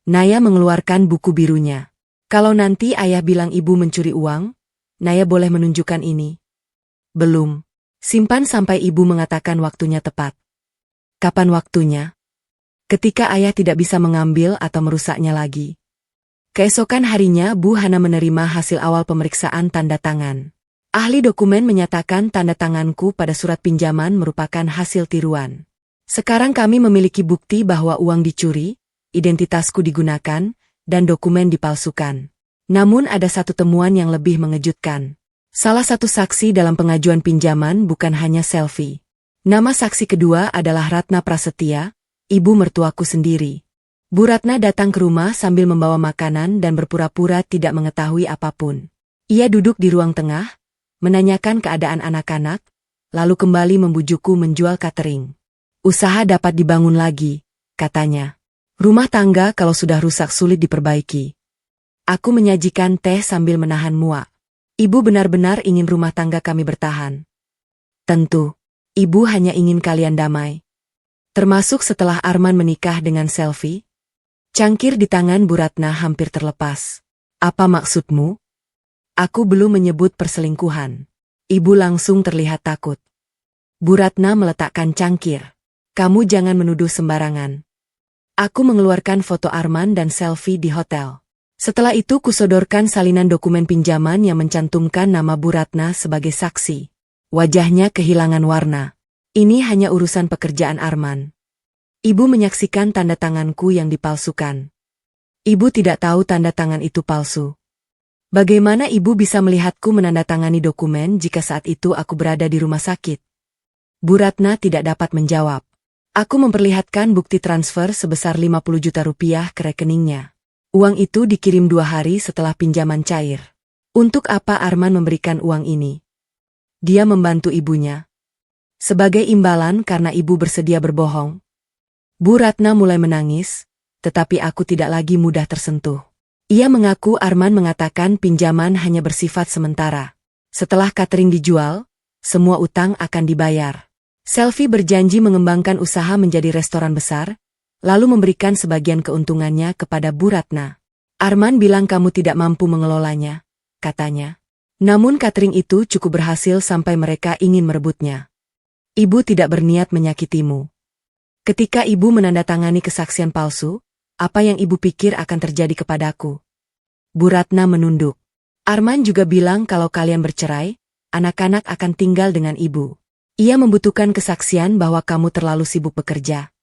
Naya mengeluarkan buku birunya. Kalau nanti ayah bilang ibu mencuri uang, Naya boleh menunjukkan ini. Belum. Simpan sampai ibu mengatakan waktunya tepat. Kapan waktunya? Ketika ayah tidak bisa mengambil atau merusaknya lagi. Keesokan harinya Bu Hana menerima hasil awal pemeriksaan tanda tangan. Ahli dokumen menyatakan tanda tanganku pada surat pinjaman merupakan hasil tiruan. Sekarang kami memiliki bukti bahwa uang dicuri, identitasku digunakan, dan dokumen dipalsukan. Namun ada satu temuan yang lebih mengejutkan. Salah satu saksi dalam pengajuan pinjaman bukan hanya Selvi. Nama saksi kedua adalah Ratna Prasetya, ibu mertuaku sendiri. Bu Ratna datang ke rumah sambil membawa makanan dan berpura-pura tidak mengetahui apapun. Ia duduk di ruang tengah, menanyakan keadaan anak-anak, lalu kembali membujukku menjual catering. Usaha dapat dibangun lagi, katanya. Rumah tangga kalau sudah rusak sulit diperbaiki. Aku menyajikan teh sambil menahan muak. Ibu benar-benar ingin rumah tangga kami bertahan. Tentu, ibu hanya ingin kalian damai. Termasuk setelah Arman menikah dengan Selvi. Cangkir di tangan Bu Ratna hampir terlepas. Apa maksudmu? Aku belum menyebut perselingkuhan. Ibu langsung terlihat takut. Bu Ratna meletakkan cangkir. Kamu jangan menuduh sembarangan. Aku mengeluarkan foto Arman dan Selvi di hotel. Setelah itu kusodorkan salinan dokumen pinjaman yang mencantumkan nama Bu Ratna sebagai saksi. Wajahnya kehilangan warna. Ini hanya urusan pekerjaan Arman. Ibu menyaksikan tanda tanganku yang dipalsukan. Ibu tidak tahu tanda tangan itu palsu. Bagaimana ibu bisa melihatku menandatangani dokumen jika saat itu aku berada di rumah sakit? Bu Ratna tidak dapat menjawab. Aku memperlihatkan bukti transfer sebesar 50 juta rupiah ke rekeningnya. Uang itu dikirim 2 hari setelah pinjaman cair. Untuk apa Arman memberikan uang ini? Dia membantu ibunya. Sebagai imbalan karena ibu bersedia berbohong. Bu Ratna mulai menangis, tetapi aku tidak lagi mudah tersentuh. Ia mengaku Arman mengatakan pinjaman hanya bersifat sementara. Setelah catering dijual, semua utang akan dibayar. Selvi berjanji mengembangkan usaha menjadi restoran besar, lalu memberikan sebagian keuntungannya kepada Bu Ratna. Arman bilang kamu tidak mampu mengelolanya, katanya. Namun catering itu cukup berhasil sampai mereka ingin merebutnya. Ibu tidak berniat menyakitimu. Ketika ibu menandatangani kesaksian palsu, apa yang ibu pikir akan terjadi kepadaku? Bu Ratna menunduk. Arman juga bilang kalau kalian bercerai, anak-anak akan tinggal dengan ibu. Ia membutuhkan kesaksian bahwa kamu terlalu sibuk bekerja.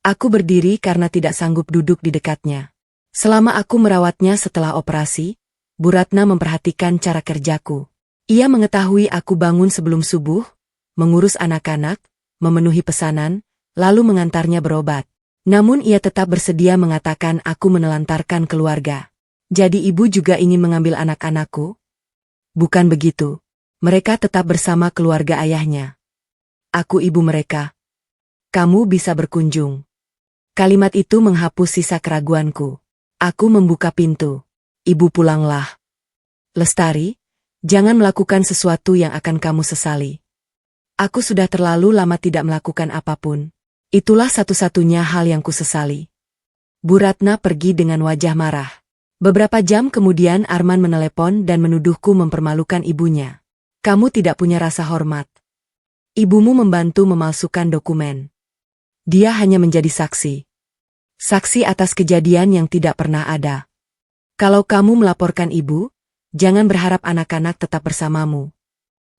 Aku berdiri karena tidak sanggup duduk di dekatnya. Selama aku merawatnya setelah operasi, Bu Ratna memperhatikan cara kerjaku. Ia mengetahui aku bangun sebelum subuh, mengurus anak-anak, memenuhi pesanan, lalu mengantarnya berobat. Namun ia tetap bersedia mengatakan aku menelantarkan keluarga. Jadi ibu juga ingin mengambil anak-anakku? Bukan begitu. Mereka tetap bersama keluarga ayahnya. Aku ibu mereka. Kamu bisa berkunjung. Kalimat itu menghapus sisa keraguanku. Aku membuka pintu. Ibu pulanglah. Lestari, jangan melakukan sesuatu yang akan kamu sesali. Aku sudah terlalu lama tidak melakukan apapun. Itulah satu-satunya hal yang kusesali. Bu Ratna pergi dengan wajah marah. Beberapa jam kemudian Arman menelepon dan menuduhku mempermalukan ibunya. Kamu tidak punya rasa hormat. Ibumu membantu memalsukan dokumen. Dia hanya menjadi saksi. Saksi atas kejadian yang tidak pernah ada. Kalau kamu melaporkan ibu, jangan berharap anak-anak tetap bersamamu.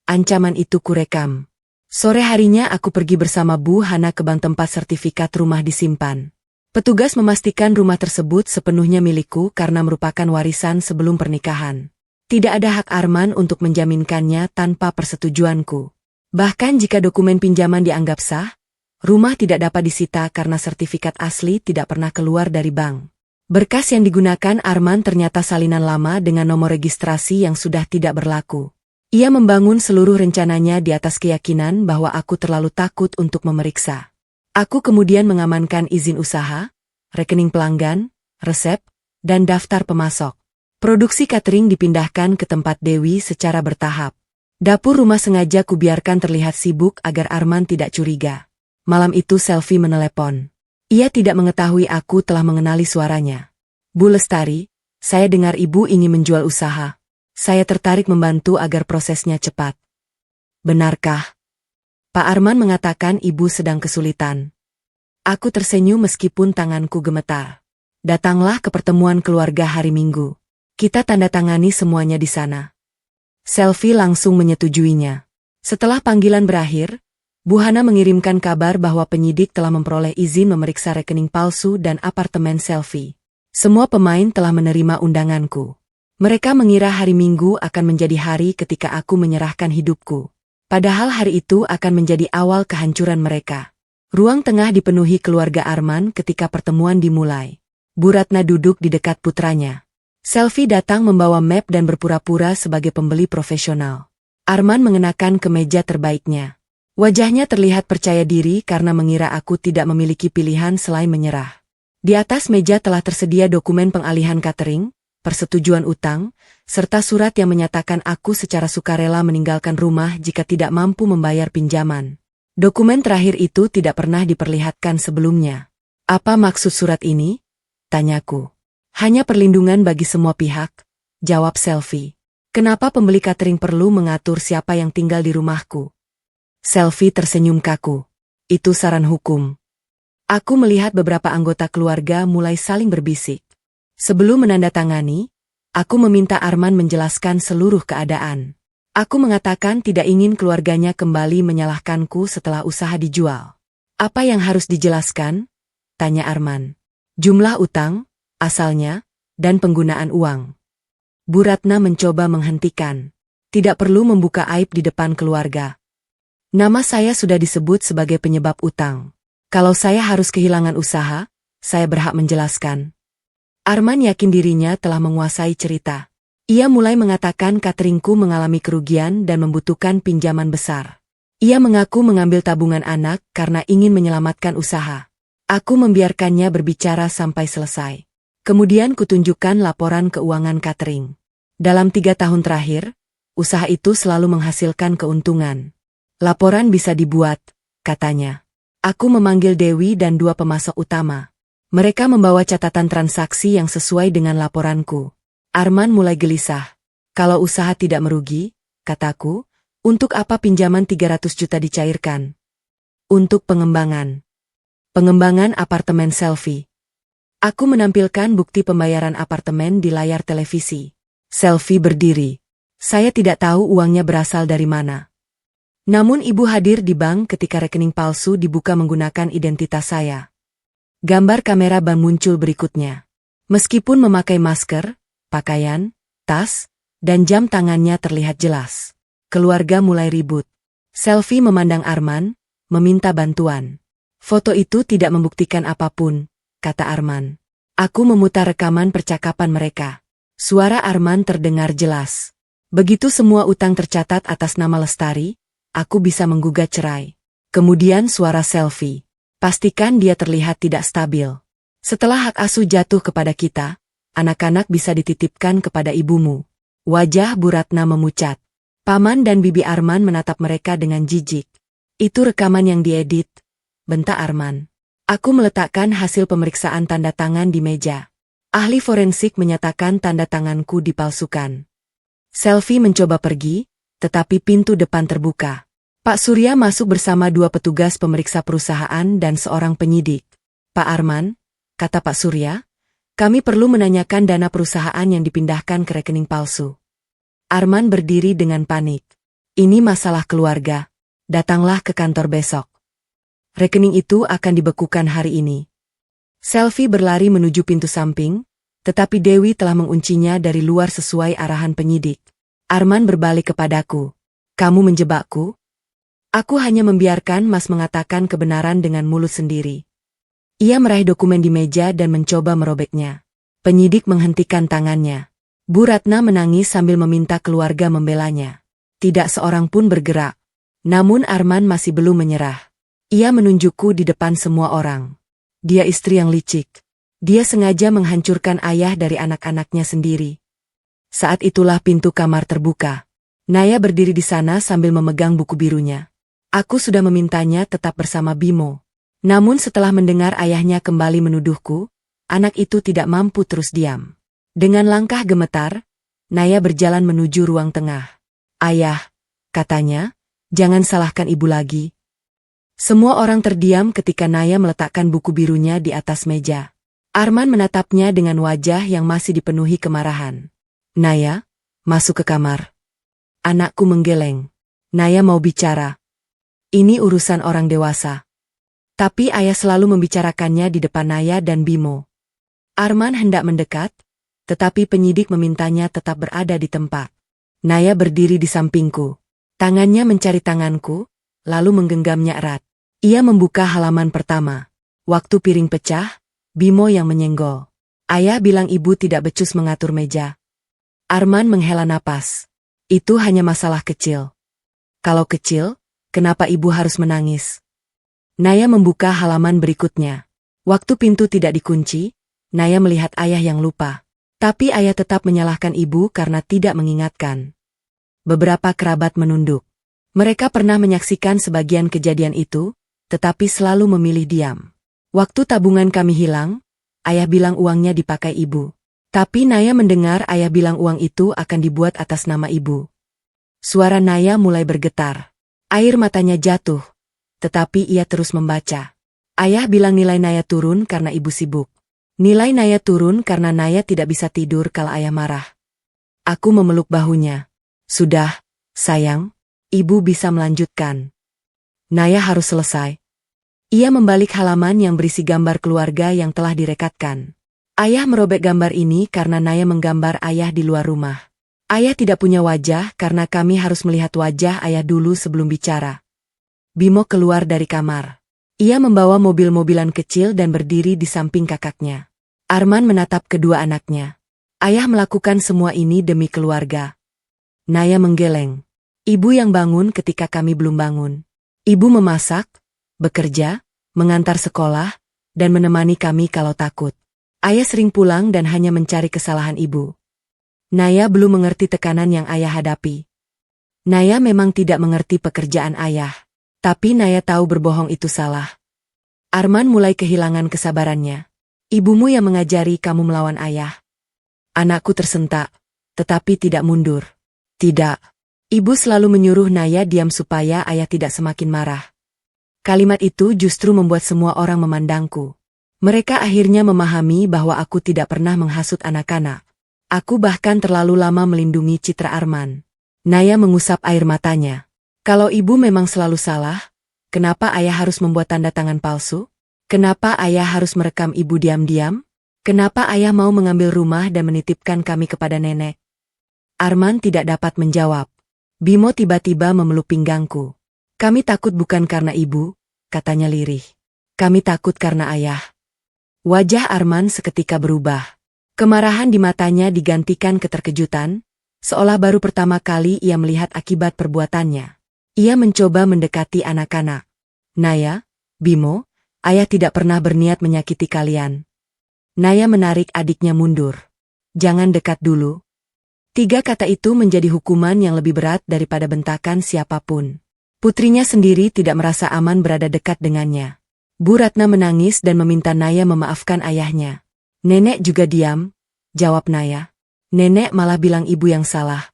Ancaman itu kurekam. Sore harinya aku pergi bersama Bu Hana ke bank tempat sertifikat rumah disimpan. Petugas memastikan rumah tersebut sepenuhnya milikku karena merupakan warisan sebelum pernikahan. Tidak ada hak Arman untuk menjaminkannya tanpa persetujuanku. Bahkan jika dokumen pinjaman dianggap sah, rumah tidak dapat disita karena sertifikat asli tidak pernah keluar dari bank. Berkas yang digunakan Arman ternyata salinan lama dengan nomor registrasi yang sudah tidak berlaku. Ia membangun seluruh rencananya di atas keyakinan bahwa aku terlalu takut untuk memeriksa. Aku kemudian mengamankan izin usaha, rekening pelanggan, resep, dan daftar pemasok. Produksi catering dipindahkan ke tempat Dewi secara bertahap. Dapur rumah sengaja kubiarkan terlihat sibuk agar Arman tidak curiga. Malam itu Selvi menelepon. Ia tidak mengetahui aku telah mengenali suaranya. Bu Lestari, saya dengar ibu ingin menjual usaha. Saya tertarik membantu agar prosesnya cepat. Benarkah? Pak Arman mengatakan ibu sedang kesulitan. Aku tersenyum meskipun tanganku gemetar. Datanglah ke pertemuan keluarga hari Minggu. Kita tanda tangani semuanya di sana. Selvi langsung menyetujuinya. Setelah panggilan berakhir, Bu Hana mengirimkan kabar bahwa penyidik telah memperoleh izin memeriksa rekening palsu dan apartemen Selvi. Semua pemain telah menerima undanganku. Mereka mengira hari Minggu akan menjadi hari ketika aku menyerahkan hidupku. Padahal hari itu akan menjadi awal kehancuran mereka. Ruang tengah dipenuhi keluarga Arman ketika pertemuan dimulai. Bu Ratna duduk di dekat putranya. Selvi datang membawa map dan berpura-pura sebagai pembeli profesional. Arman mengenakan kemeja terbaiknya. Wajahnya terlihat percaya diri karena mengira aku tidak memiliki pilihan selain menyerah. Di atas meja telah tersedia dokumen pengalihan catering, persetujuan utang, serta surat yang menyatakan aku secara sukarela meninggalkan rumah jika tidak mampu membayar pinjaman. Dokumen terakhir itu tidak pernah diperlihatkan sebelumnya. Apa maksud surat ini? Tanyaku. Hanya perlindungan bagi semua pihak, jawab Selvi. Kenapa pembeli catering perlu mengatur siapa yang tinggal di rumahku? Selvi tersenyum kaku. Itu saran hukum. Aku melihat beberapa anggota keluarga mulai saling berbisik. Sebelum menandatangani, aku meminta Arman menjelaskan seluruh keadaan. Aku mengatakan tidak ingin keluarganya kembali menyalahkanku setelah usaha dijual. Apa yang harus dijelaskan? Tanya Arman. Jumlah utang, asalnya, dan penggunaan uang. Bu Ratna mencoba menghentikan. Tidak perlu membuka aib di depan keluarga. Nama saya sudah disebut sebagai penyebab utang. Kalau saya harus kehilangan usaha, saya berhak menjelaskan. Arman yakin dirinya telah menguasai cerita. Ia mulai mengatakan cateringku mengalami kerugian dan membutuhkan pinjaman besar. Ia mengaku mengambil tabungan anak karena ingin menyelamatkan usaha. Aku membiarkannya berbicara sampai selesai. Kemudian kutunjukkan laporan keuangan catering. Dalam 3 tahun terakhir, usaha itu selalu menghasilkan keuntungan. Laporan bisa dibuat, katanya. Aku memanggil Dewi dan 2 pemasok utama. Mereka membawa catatan transaksi yang sesuai dengan laporanku. Arman mulai gelisah. Kalau usaha tidak merugi, kataku, untuk apa pinjaman 300 juta dicairkan? Untuk pengembangan. Pengembangan apartemen Selfie. Aku menampilkan bukti pembayaran apartemen di layar televisi. Selfie berdiri. Saya tidak tahu uangnya berasal dari mana. Namun ibu hadir di bank ketika rekening palsu dibuka menggunakan identitas saya. Gambar kamera bank muncul berikutnya. Meskipun memakai masker, pakaian, tas, dan jam tangannya terlihat jelas. Keluarga mulai ribut. Selfie memandang Arman, meminta bantuan. Foto itu tidak membuktikan apapun, kata Arman. Aku memutar rekaman percakapan mereka. Suara Arman terdengar jelas. Begitu semua utang tercatat atas nama Lestari, aku bisa menggugat cerai. Kemudian suara Selfie. Pastikan dia terlihat tidak stabil. Setelah hak asuh jatuh kepada kita, anak-anak bisa dititipkan kepada ibumu. Wajah Bu Ratna memucat. Paman dan Bibi Arman menatap mereka dengan jijik. Itu rekaman yang diedit, bentak Arman. Aku meletakkan hasil pemeriksaan tanda tangan di meja. Ahli forensik menyatakan tanda tanganku dipalsukan. Selfie mencoba pergi, tetapi pintu depan terbuka. Pak Surya masuk bersama 2 petugas pemeriksa perusahaan dan seorang penyidik. Pak Arman, kata Pak Surya, kami perlu menanyakan dana perusahaan yang dipindahkan ke rekening palsu. Arman berdiri dengan panik. Ini masalah keluarga. Datanglah ke kantor besok. Rekening itu akan dibekukan hari ini. Selfie berlari menuju pintu samping, tetapi Dewi telah menguncinya dari luar sesuai arahan penyidik. Arman berbalik kepadaku. Kamu menjebakku? Aku hanya membiarkan Mas mengatakan kebenaran dengan mulut sendiri. Ia meraih dokumen di meja dan mencoba merobeknya. Penyidik menghentikan tangannya. Bu Ratna menangis sambil meminta keluarga membelanya. Tidak seorang pun bergerak. Namun Arman masih belum menyerah. Ia menunjukku di depan semua orang. Dia istri yang licik. Dia sengaja menghancurkan ayah dari anak-anaknya sendiri. Saat itulah pintu kamar terbuka. Naya berdiri di sana sambil memegang buku birunya. Aku sudah memintanya tetap bersama Bimo. Namun setelah mendengar ayahnya kembali menuduhku, anak itu tidak mampu terus diam. Dengan langkah gemetar, Naya berjalan menuju ruang tengah. Ayah, katanya, jangan salahkan ibu lagi. Semua orang terdiam ketika Naya meletakkan buku birunya di atas meja. Arman menatapnya dengan wajah yang masih dipenuhi kemarahan. Naya, masuk ke kamar. Anakku menggeleng. Naya mau bicara. Ini urusan orang dewasa. Tapi ayah selalu membicarakannya di depan Naya dan Bimo. Arman hendak mendekat, tetapi penyidik memintanya tetap berada di tempat. Naya berdiri di sampingku. Tangannya mencari tanganku, lalu menggenggamnya erat. Ia membuka halaman pertama. Waktu piring pecah, Bimo yang menyenggol. Ayah bilang ibu tidak becus mengatur meja. Arman menghela napas. Itu hanya masalah kecil. Kalau kecil, kenapa ibu harus menangis? Naya membuka halaman berikutnya. Waktu pintu tidak dikunci, Naya melihat ayah yang lupa. Tapi ayah tetap menyalahkan ibu karena tidak mengingatkan. Beberapa kerabat menunduk. Mereka pernah menyaksikan sebagian kejadian itu, tetapi selalu memilih diam. Waktu tabungan kami hilang, ayah bilang uangnya dipakai ibu. Tapi Naya mendengar ayah bilang uang itu akan dibuat atas nama ibu. Suara Naya mulai bergetar. Air matanya jatuh, tetapi ia terus membaca. Ayah bilang nilai Naya turun karena ibu sibuk. Nilai Naya turun karena Naya tidak bisa tidur kalau ayah marah. Aku memeluk bahunya. Sudah, sayang, ibu bisa melanjutkan. Naya harus selesai. Ia membalik halaman yang berisi gambar keluarga yang telah direkatkan. Ayah merobek gambar ini karena Naya menggambar ayah di luar rumah. Ayah tidak punya wajah karena kami harus melihat wajah ayah dulu sebelum bicara. Bimo keluar dari kamar. Ia membawa mobil-mobilan kecil dan berdiri di samping kakaknya. Arman menatap kedua anaknya. Ayah melakukan semua ini demi keluarga. Naya menggeleng. Ibu yang bangun ketika kami belum bangun. Ibu memasak, bekerja, mengantar sekolah, dan menemani kami kalau takut. Ayah sering pulang dan hanya mencari kesalahan ibu. Naya belum mengerti tekanan yang ayah hadapi. Naya memang tidak mengerti pekerjaan ayah. Tapi Naya tahu berbohong itu salah. Arman mulai kehilangan kesabarannya. Ibumu yang mengajari kamu melawan ayah. Anakku tersentak, tetapi tidak mundur. Tidak. Ibu selalu menyuruh Naya diam supaya ayah tidak semakin marah. Kalimat itu justru membuat semua orang memandangku. Mereka akhirnya memahami bahwa aku tidak pernah menghasut anak-anak. Aku bahkan terlalu lama melindungi citra Arman. Naya mengusap air matanya. Kalau ibu memang selalu salah, kenapa ayah harus membuat tanda tangan palsu? Kenapa ayah harus merekam ibu diam-diam? Kenapa ayah mau mengambil rumah dan menitipkan kami kepada nenek? Arman tidak dapat menjawab. Bimo tiba-tiba memeluk pinggangku. Kami takut bukan karena ibu, katanya lirih. Kami takut karena ayah. Wajah Arman seketika berubah. Kemarahan di matanya digantikan keterkejutan, seolah baru pertama kali ia melihat akibat perbuatannya. Ia mencoba mendekati anak-anak. Naya, Bimo, ayah tidak pernah berniat menyakiti kalian. Naya menarik adiknya mundur. Jangan dekat dulu. 3 kata itu menjadi hukuman yang lebih berat daripada bentakan siapapun. Putrinya sendiri tidak merasa aman berada dekat dengannya. Bu Ratna menangis dan meminta Naya memaafkan ayahnya. Nenek juga diam, jawab Naya. Nenek malah bilang ibu yang salah.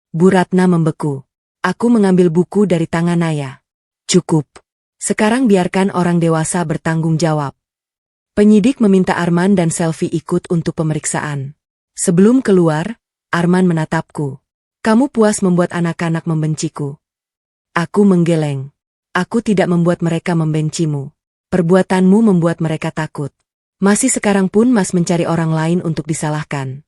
Bu Ratna membeku. Aku mengambil buku dari tangan Naya. Cukup. Sekarang biarkan orang dewasa bertanggung jawab. Penyidik meminta Arman dan Selvi ikut untuk pemeriksaan. Sebelum keluar, Arman menatapku. Kamu puas membuat anak-anak membenciku. Aku menggeleng. Aku tidak membuat mereka membencimu. Perbuatanmu membuat mereka takut. Masih sekarang pun Mas mencari orang lain untuk disalahkan.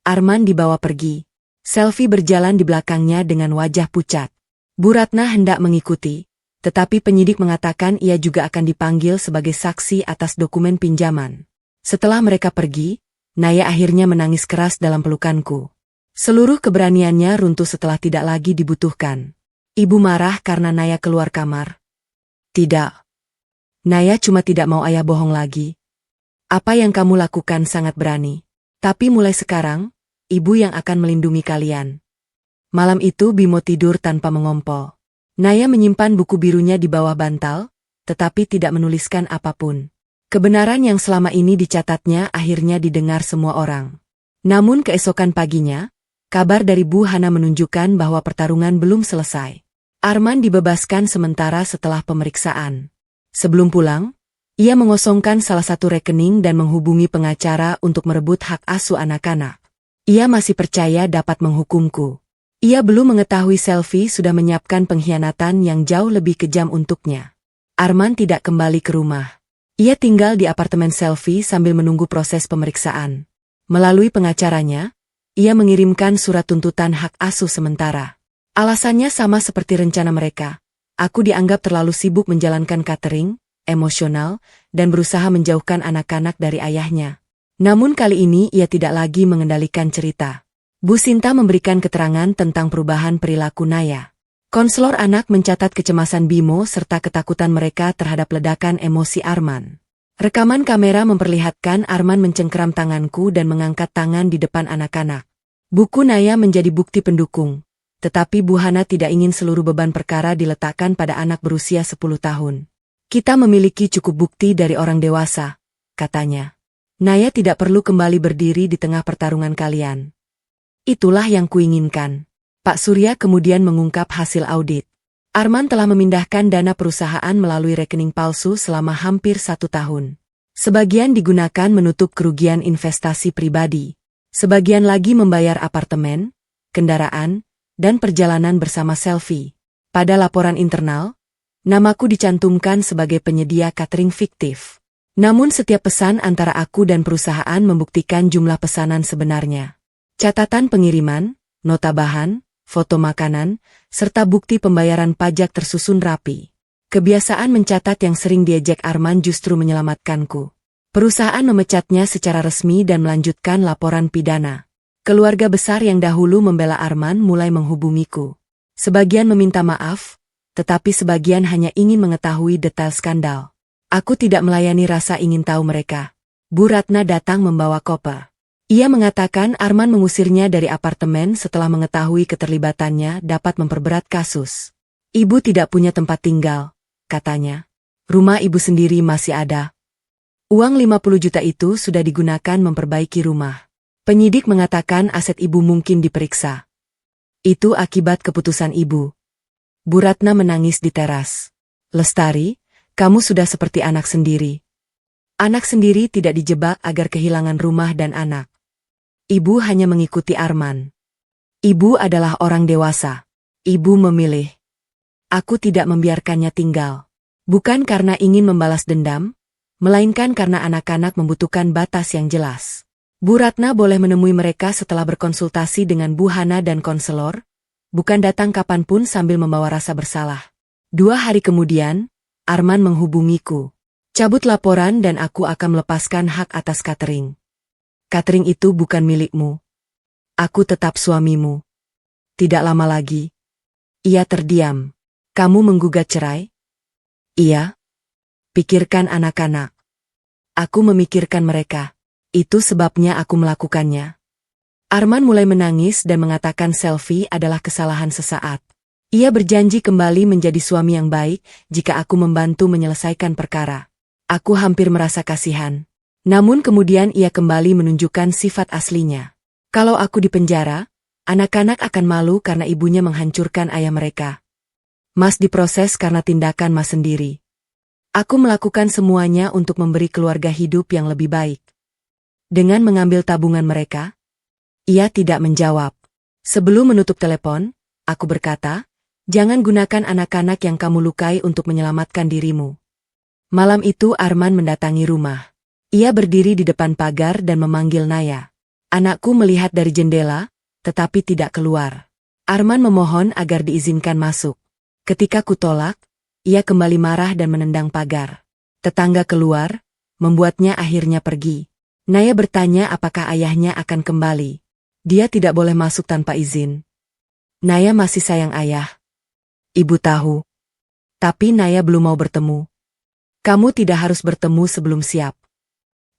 Arman dibawa pergi. Selvi berjalan di belakangnya dengan wajah pucat. Bu Ratna hendak mengikuti, tetapi penyidik mengatakan ia juga akan dipanggil sebagai saksi atas dokumen pinjaman. Setelah mereka pergi, Naya akhirnya menangis keras dalam pelukanku. Seluruh keberaniannya runtuh setelah tidak lagi dibutuhkan. Ibu marah karena Naya keluar kamar. Tidak. Naya cuma tidak mau ayah bohong lagi. Apa yang kamu lakukan sangat berani. Tapi mulai sekarang, ibu yang akan melindungi kalian. Malam itu Bimo tidur tanpa mengompol. Naya menyimpan buku birunya di bawah bantal, tetapi tidak menuliskan apapun. Kebenaran yang selama ini dicatatnya akhirnya didengar semua orang. Namun keesokan paginya, kabar dari Bu Hana menunjukkan bahwa pertarungan belum selesai. Arman dibebaskan sementara setelah pemeriksaan. Sebelum pulang, ia mengosongkan salah satu rekening dan menghubungi pengacara untuk merebut hak asuh anak-anak. Ia masih percaya dapat menghukumku. Ia belum mengetahui Selvi sudah menyiapkan pengkhianatan yang jauh lebih kejam untuknya. Arman tidak kembali ke rumah. Ia tinggal di apartemen Selvi sambil menunggu proses pemeriksaan. Melalui pengacaranya, ia mengirimkan surat tuntutan hak asuh sementara. Alasannya sama seperti rencana mereka. Aku dianggap terlalu sibuk menjalankan catering, emosional, dan berusaha menjauhkan anak-anak dari ayahnya. Namun kali ini ia tidak lagi mengendalikan cerita. Bu Sinta memberikan keterangan tentang perubahan perilaku Naya. Konselor anak mencatat kecemasan Bimo serta ketakutan mereka terhadap ledakan emosi Arman. Rekaman kamera memperlihatkan Arman mencengkeram tanganku dan mengangkat tangan di depan anak-anak. Buku Naya menjadi bukti pendukung, tetapi Bu Hana tidak ingin seluruh beban perkara diletakkan pada anak berusia 10 tahun. Kita memiliki cukup bukti dari orang dewasa, katanya. Naya tidak perlu kembali berdiri di tengah pertarungan kalian. Itulah yang kuinginkan. Pak Surya kemudian mengungkap hasil audit. Arman telah memindahkan dana perusahaan melalui rekening palsu selama hampir 1 tahun. Sebagian digunakan menutup kerugian investasi pribadi. Sebagian lagi membayar apartemen, kendaraan, dan perjalanan bersama Selvi. Pada laporan internal, namaku dicantumkan sebagai penyedia catering fiktif. Namun setiap pesan antara aku dan perusahaan membuktikan jumlah pesanan sebenarnya. Catatan pengiriman, nota bahan, foto makanan, serta bukti pembayaran pajak tersusun rapi. Kebiasaan mencatat yang sering diejek Arman justru menyelamatkanku. Perusahaan memecatnya secara resmi dan melanjutkan laporan pidana. Keluarga besar yang dahulu membela Arman mulai menghubungiku. Sebagian meminta maaf, tetapi sebagian hanya ingin mengetahui detail skandal. Aku tidak melayani rasa ingin tahu mereka. Bu Ratna datang membawa koper. Ia mengatakan Arman mengusirnya dari apartemen setelah mengetahui keterlibatannya dapat memperberat kasus. Ibu tidak punya tempat tinggal, katanya. Rumah ibu sendiri masih ada. Uang 50 juta itu sudah digunakan memperbaiki rumah. Penyidik mengatakan aset ibu mungkin diperiksa. Itu akibat keputusan ibu. Bu Ratna menangis di teras. Lestari, kamu sudah seperti anak sendiri. Anak sendiri tidak dijebak agar kehilangan rumah dan anak. Ibu hanya mengikuti Arman. Ibu adalah orang dewasa. Ibu memilih. Aku tidak membiarkannya tinggal. Bukan karena ingin membalas dendam, melainkan karena anak-anak membutuhkan batas yang jelas. Bu Ratna boleh menemui mereka setelah berkonsultasi dengan Bu Hana dan konselor, bukan datang kapanpun sambil membawa rasa bersalah. 2 hari kemudian, Arman menghubungiku. Cabut laporan dan aku akan melepaskan hak atas catering. Catering itu bukan milikmu. Aku tetap suamimu. Tidak lama lagi. Ia terdiam. Kamu menggugat cerai? Iya. Pikirkan anak-anak. Aku memikirkan mereka. Itu sebabnya aku melakukannya. Arman mulai menangis dan mengatakan selfie adalah kesalahan sesaat. Ia berjanji kembali menjadi suami yang baik jika aku membantu menyelesaikan perkara. Aku hampir merasa kasihan. Namun kemudian ia kembali menunjukkan sifat aslinya. Kalau aku di penjara, anak-anak akan malu karena ibunya menghancurkan ayah mereka. Mas diproses karena tindakan Mas sendiri. Aku melakukan semuanya untuk memberi keluarga hidup yang lebih baik. Dengan mengambil tabungan mereka, ia tidak menjawab. Sebelum menutup telepon, aku berkata, jangan gunakan anak-anak yang kamu lukai untuk menyelamatkan dirimu. Malam itu Arman mendatangi rumah. Ia berdiri di depan pagar dan memanggil Naya. Anakku melihat dari jendela, tetapi tidak keluar. Arman memohon agar diizinkan masuk. Ketika kutolak, ia kembali marah dan menendang pagar. Tetangga keluar, membuatnya akhirnya pergi. Naya bertanya apakah ayahnya akan kembali. Dia tidak boleh masuk tanpa izin. Naya masih sayang ayah. Ibu tahu. Tapi Naya belum mau bertemu. Kamu tidak harus bertemu sebelum siap.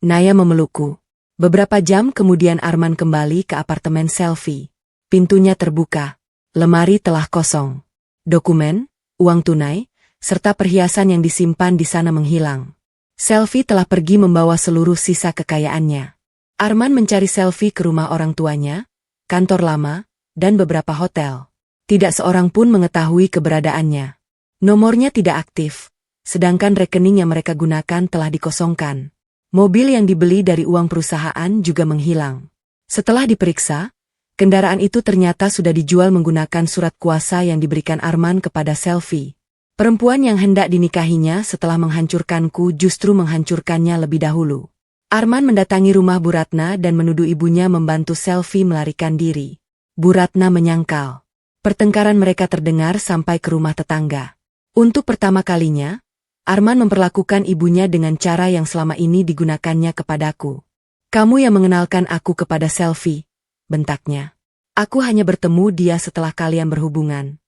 Naya memelukku. Beberapa jam kemudian Arman kembali ke apartemen selfie. Pintunya terbuka. Lemari telah kosong. Dokumen, uang tunai, serta perhiasan yang disimpan di sana menghilang. Selfie telah pergi membawa seluruh sisa kekayaannya. Arman mencari Selfie ke rumah orang tuanya, kantor lama, dan beberapa hotel. Tidak seorang pun mengetahui keberadaannya. Nomornya tidak aktif, sedangkan rekening yang mereka gunakan telah dikosongkan. Mobil yang dibeli dari uang perusahaan juga menghilang. Setelah diperiksa, kendaraan itu ternyata sudah dijual menggunakan surat kuasa yang diberikan Arman kepada Selfie. Perempuan yang hendak dinikahinya setelah menghancurkanku justru menghancurkannya lebih dahulu. Arman mendatangi rumah Bu Ratna dan menuduh ibunya membantu Selfie melarikan diri. Bu Ratna menyangkal. Pertengkaran mereka terdengar sampai ke rumah tetangga. Untuk pertama kalinya, Arman memperlakukan ibunya dengan cara yang selama ini digunakannya kepadaku. Kamu yang mengenalkan aku kepada Selfie, bentaknya. Aku hanya bertemu dia setelah kalian berhubungan.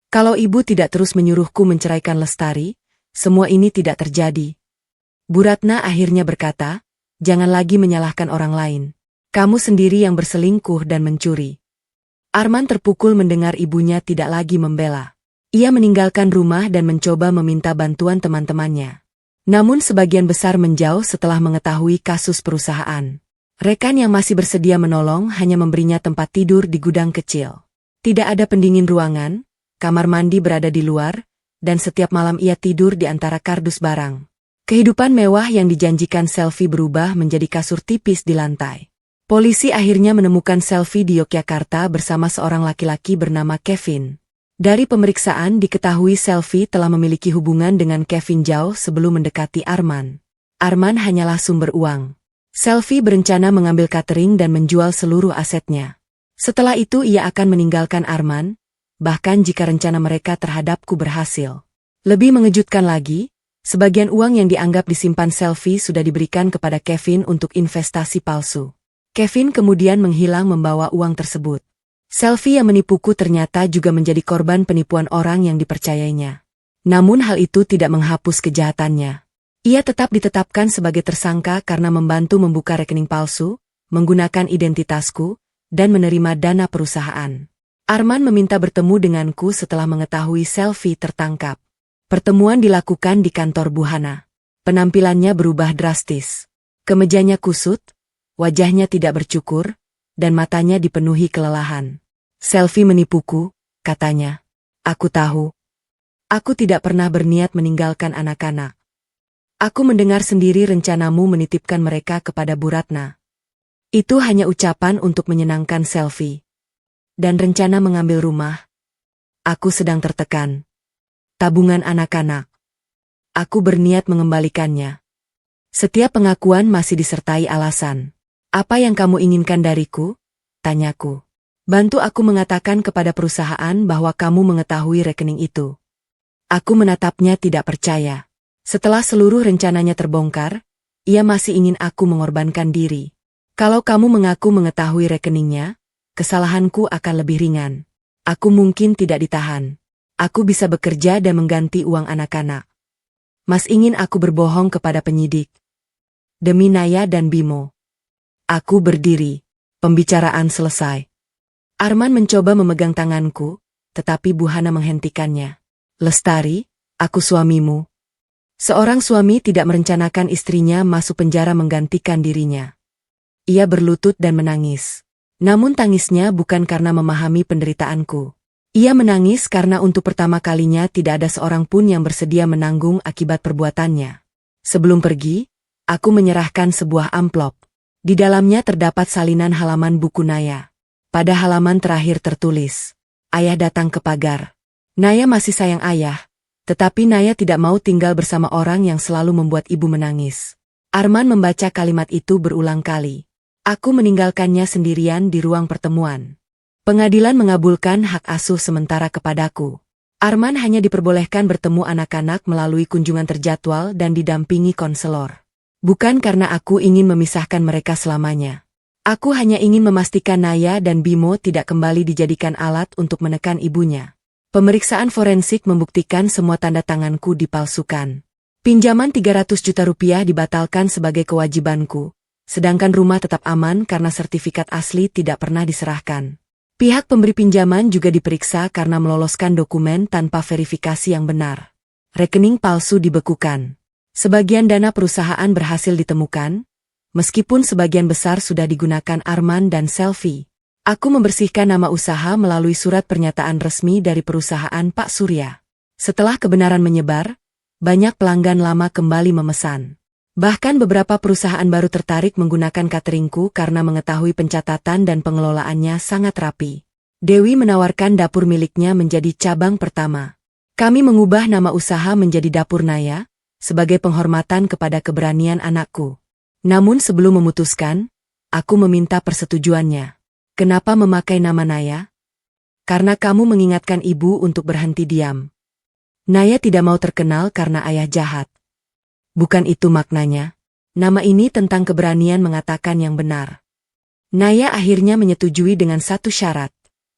Kalau ibu tidak terus menyuruhku menceraikan Lestari, semua ini tidak terjadi. Bu Ratna akhirnya berkata, jangan lagi menyalahkan orang lain. Kamu sendiri yang berselingkuh dan mencuri. Arman terpukul mendengar ibunya tidak lagi membela. Ia meninggalkan rumah dan mencoba meminta bantuan teman-temannya. Namun sebagian besar menjauh setelah mengetahui kasus perusahaan. Rekan yang masih bersedia menolong hanya memberinya tempat tidur di gudang kecil. Tidak ada pendingin ruangan, kamar mandi berada di luar, dan setiap malam ia tidur di antara kardus barang. Kehidupan mewah yang dijanjikan Selfie berubah menjadi kasur tipis di lantai. Polisi akhirnya menemukan Selfie di Yogyakarta bersama seorang laki-laki bernama Kevin. Dari pemeriksaan diketahui Selfie telah memiliki hubungan dengan Kevin jauh sebelum mendekati Arman. Arman hanyalah sumber uang. Selfie berencana mengambil catering dan menjual seluruh asetnya. Setelah itu ia akan meninggalkan Arman, bahkan jika rencana mereka terhadapku berhasil. Lebih mengejutkan lagi, sebagian uang yang dianggap disimpan Selfie sudah diberikan kepada Kevin untuk investasi palsu. Kevin kemudian menghilang membawa uang tersebut. Selfie yang menipuku ternyata juga menjadi korban penipuan orang yang dipercayainya. Namun hal itu tidak menghapus kejahatannya. Ia tetap ditetapkan sebagai tersangka karena membantu membuka rekening palsu, menggunakan identitasku, dan menerima dana perusahaan. Arman meminta bertemu denganku setelah mengetahui Selfie tertangkap. Pertemuan dilakukan di kantor Bu Hana. Penampilannya berubah drastis. Kemejanya kusut, wajahnya tidak bercukur, dan matanya dipenuhi kelelahan. "Selfie menipuku," katanya. "Aku tahu. Aku tidak pernah berniat meninggalkan anak-anak. Aku mendengar sendiri rencanamu menitipkan mereka kepada Bu Ratna. Itu hanya ucapan untuk menyenangkan Selfie. Dan rencana mengambil rumah. Aku sedang tertekan. Tabungan anak-anak. Aku berniat mengembalikannya." Setiap pengakuan masih disertai alasan. "Apa yang kamu inginkan dariku?" tanyaku. "Bantu aku mengatakan kepada perusahaan bahwa kamu mengetahui rekening itu." Aku menatapnya tidak percaya. Setelah seluruh rencananya terbongkar, ia masih ingin aku mengorbankan diri. "Kalau kamu mengaku mengetahui rekeningnya, kesalahanku akan lebih ringan. Aku mungkin tidak ditahan. Aku bisa bekerja dan mengganti uang anak-anak. Mas ingin aku berbohong kepada penyidik. Demi Naya dan Bimo." Aku berdiri. Pembicaraan selesai. Arman mencoba memegang tanganku, tetapi Bu Hana menghentikannya. "Lestari, aku suamimu." Seorang suami tidak merencanakan istrinya masuk penjara menggantikan dirinya. Ia berlutut dan menangis. Namun tangisnya bukan karena memahami penderitaanku. Ia menangis karena untuk pertama kalinya tidak ada seorang pun yang bersedia menanggung akibat perbuatannya. Sebelum pergi, aku menyerahkan sebuah amplop. Di dalamnya terdapat salinan halaman buku Naya. Pada halaman terakhir tertulis, "Ayah datang ke pagar." Naya masih sayang ayah, tetapi Naya tidak mau tinggal bersama orang yang selalu membuat ibu menangis. Arman membaca kalimat itu berulang kali. Aku meninggalkannya sendirian di ruang pertemuan. Pengadilan mengabulkan hak asuh sementara kepadaku. Arman hanya diperbolehkan bertemu anak-anak melalui kunjungan terjadwal dan didampingi konselor. Bukan karena aku ingin memisahkan mereka selamanya. Aku hanya ingin memastikan Naya dan Bimo tidak kembali dijadikan alat untuk menekan ibunya. Pemeriksaan forensik membuktikan semua tanda tanganku dipalsukan. Pinjaman 300 juta rupiah dibatalkan sebagai kewajibanku, sedangkan rumah tetap aman karena sertifikat asli tidak pernah diserahkan. Pihak pemberi pinjaman juga diperiksa karena meloloskan dokumen tanpa verifikasi yang benar. Rekening palsu dibekukan. Sebagian dana perusahaan berhasil ditemukan, meskipun sebagian besar sudah digunakan Arman dan Selfie. Aku membersihkan nama usaha melalui surat pernyataan resmi dari perusahaan Pak Surya. Setelah kebenaran menyebar, banyak pelanggan lama kembali memesan. Bahkan beberapa perusahaan baru tertarik menggunakan cateringku karena mengetahui pencatatan dan pengelolaannya sangat rapi. Dewi menawarkan dapur miliknya menjadi cabang pertama. Kami mengubah nama usaha menjadi Dapur Naya, sebagai penghormatan kepada keberanian anakku. Namun sebelum memutuskan, aku meminta persetujuannya. "Kenapa memakai nama Naya?" "Karena kamu mengingatkan ibu untuk berhenti diam. Naya tidak mau terkenal karena ayah jahat." "Bukan itu maknanya. Nama ini tentang keberanian mengatakan yang benar." Naya akhirnya menyetujui dengan satu syarat.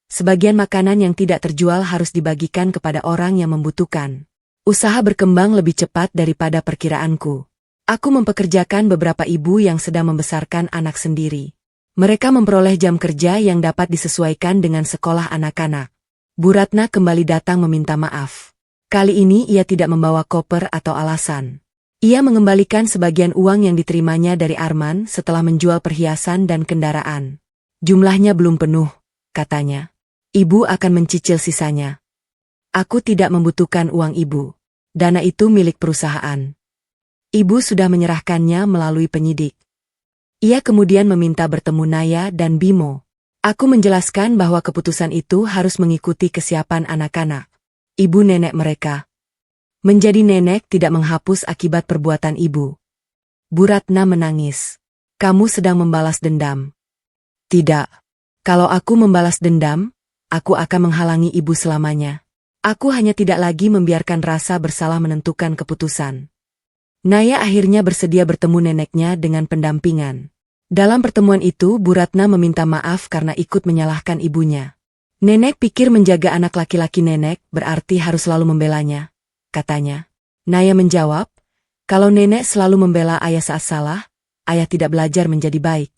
Sebagian makanan yang tidak terjual harus dibagikan kepada orang yang membutuhkan. Usaha berkembang lebih cepat daripada perkiraanku. Aku mempekerjakan beberapa ibu yang sedang membesarkan anak sendiri. Mereka memperoleh jam kerja yang dapat disesuaikan dengan sekolah anak-anak. Bu Ratna kembali datang meminta maaf. Kali ini ia tidak membawa koper atau alasan. Ia mengembalikan sebagian uang yang diterimanya dari Arman setelah menjual perhiasan dan kendaraan. "Jumlahnya belum penuh," katanya. "Ibu akan mencicil sisanya." Aku tidak membutuhkan uang ibu. Dana itu milik perusahaan. Ibu sudah menyerahkannya melalui penyidik. Ia kemudian meminta bertemu Naya dan Bimo. Aku menjelaskan bahwa keputusan itu harus mengikuti kesiapan anak-anak. Ibu nenek mereka. Menjadi nenek tidak menghapus akibat perbuatan ibu. Bu Ratna menangis. "Kamu sedang membalas dendam." "Tidak. Kalau aku membalas dendam, aku akan menghalangi ibu selamanya. Aku hanya tidak lagi membiarkan rasa bersalah menentukan keputusan." Naya akhirnya bersedia bertemu neneknya dengan pendampingan. Dalam pertemuan itu Bu Ratna meminta maaf karena ikut menyalahkan ibunya. "Nenek pikir menjaga anak laki-laki nenek berarti harus selalu membelanya," katanya. Naya menjawab, "Kalau nenek selalu membela ayah saat salah, ayah tidak belajar menjadi baik."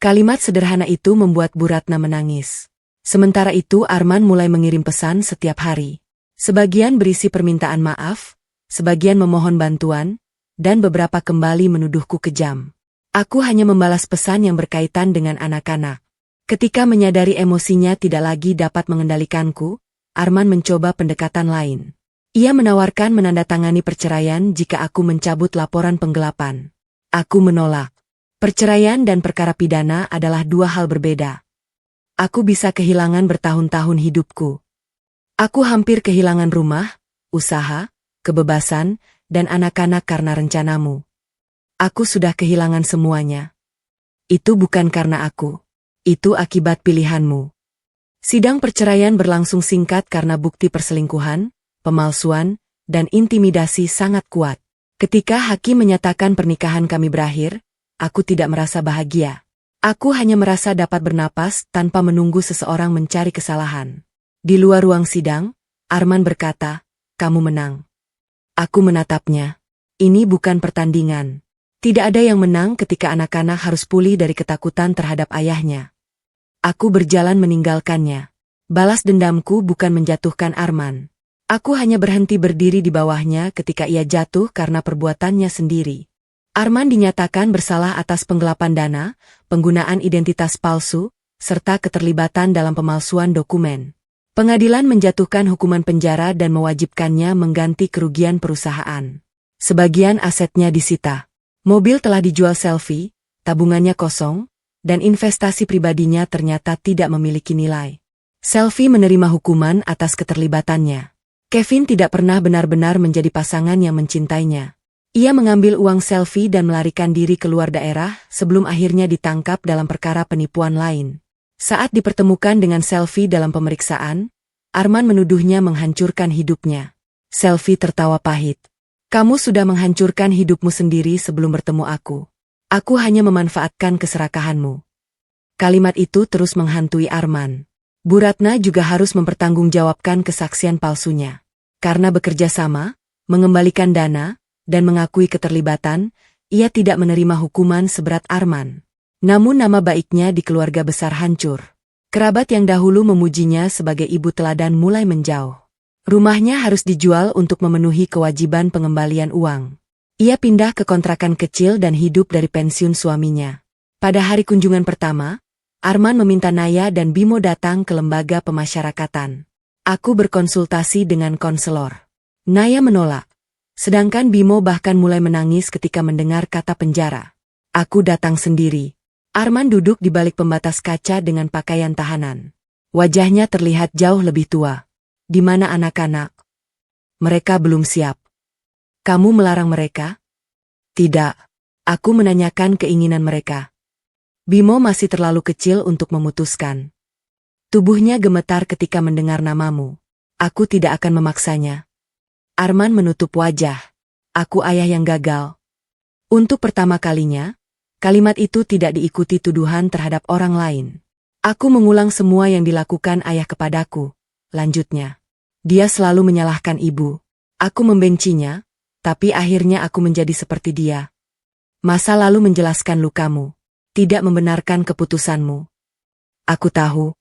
Kalimat sederhana itu membuat Bu Ratna menangis. Sementara itu Arman mulai mengirim pesan setiap hari. Sebagian berisi permintaan maaf, sebagian memohon bantuan, dan beberapa kembali menuduhku kejam. Aku hanya membalas pesan yang berkaitan dengan anak-anak. Ketika menyadari emosinya tidak lagi dapat mengendalikanku, Arman mencoba pendekatan lain. Ia menawarkan menandatangani perceraian jika aku mencabut laporan penggelapan. Aku menolak. Perceraian dan perkara pidana adalah dua hal berbeda. Aku bisa kehilangan bertahun-tahun hidupku. Aku hampir kehilangan rumah, usaha, kebebasan, dan anak-anak karena rencanamu. Aku sudah kehilangan semuanya. Itu bukan karena aku. Itu akibat pilihanmu. Sidang perceraian berlangsung singkat karena bukti perselingkuhan, pemalsuan, dan intimidasi sangat kuat. Ketika hakim menyatakan pernikahan kami berakhir, aku tidak merasa bahagia. Aku hanya merasa dapat bernapas tanpa menunggu seseorang mencari kesalahan. Di luar ruang sidang, Arman berkata, "Kamu menang." Aku menatapnya. Ini bukan pertandingan. Tidak ada yang menang ketika anak-anak harus pulih dari ketakutan terhadap ayahnya. Aku berjalan meninggalkannya. Balas dendamku bukan menjatuhkan Arman. Aku hanya berhenti berdiri di bawahnya ketika ia jatuh karena perbuatannya sendiri. Arman dinyatakan bersalah atas penggelapan dana, penggunaan identitas palsu, serta keterlibatan dalam pemalsuan dokumen. Pengadilan menjatuhkan hukuman penjara dan mewajibkannya mengganti kerugian perusahaan. Sebagian asetnya disita. Mobil telah dijual Selfie, tabungannya kosong, dan investasi pribadinya ternyata tidak memiliki nilai. Selfie menerima hukuman atas keterlibatannya. Kevin tidak pernah benar-benar menjadi pasangan yang mencintainya. Ia mengambil uang Selfie dan melarikan diri keluar daerah sebelum akhirnya ditangkap dalam perkara penipuan lain. Saat dipertemukan dengan Selfie dalam pemeriksaan, Arman menuduhnya menghancurkan hidupnya. Selfie tertawa pahit. "Kamu sudah menghancurkan hidupmu sendiri sebelum bertemu aku. Aku hanya memanfaatkan keserakahanmu." Kalimat itu terus menghantui Arman. Bu Ratna juga harus mempertanggungjawabkan kesaksian palsunya. Karena bekerja sama, mengembalikan dana, dan mengakui keterlibatan, ia tidak menerima hukuman seberat Arman. Namun nama baiknya di keluarga besar hancur. Kerabat yang dahulu memujinya sebagai ibu teladan mulai menjauh. Rumahnya harus dijual untuk memenuhi kewajiban pengembalian uang. Ia pindah ke kontrakan kecil dan hidup dari pensiun suaminya. Pada hari kunjungan pertama, Arman meminta Naya dan Bimo datang ke lembaga pemasyarakatan. Aku berkonsultasi dengan konselor. Naya menolak. Sedangkan Bimo bahkan mulai menangis ketika mendengar kata penjara. Aku datang sendiri. Arman duduk di balik pembatas kaca dengan pakaian tahanan. Wajahnya terlihat jauh lebih tua. "Di mana anak-anak?" "Mereka belum siap." "Kamu melarang mereka?" "Tidak. Aku menanyakan keinginan mereka." "Bimo masih terlalu kecil untuk memutuskan." Tubuhnya gemetar ketika mendengar namamu. "Aku tidak akan memaksanya." Arman menutup wajah. "Aku ayah yang gagal." Untuk pertama kalinya, kalimat itu tidak diikuti tuduhan terhadap orang lain. "Aku mengulang semua yang dilakukan ayah kepadaku," lanjutnya. "Dia selalu menyalahkan ibu. Aku membencinya, tapi akhirnya aku menjadi seperti dia. Masa lalu menjelaskan lukamu, tidak membenarkan keputusanmu." "Aku tahu."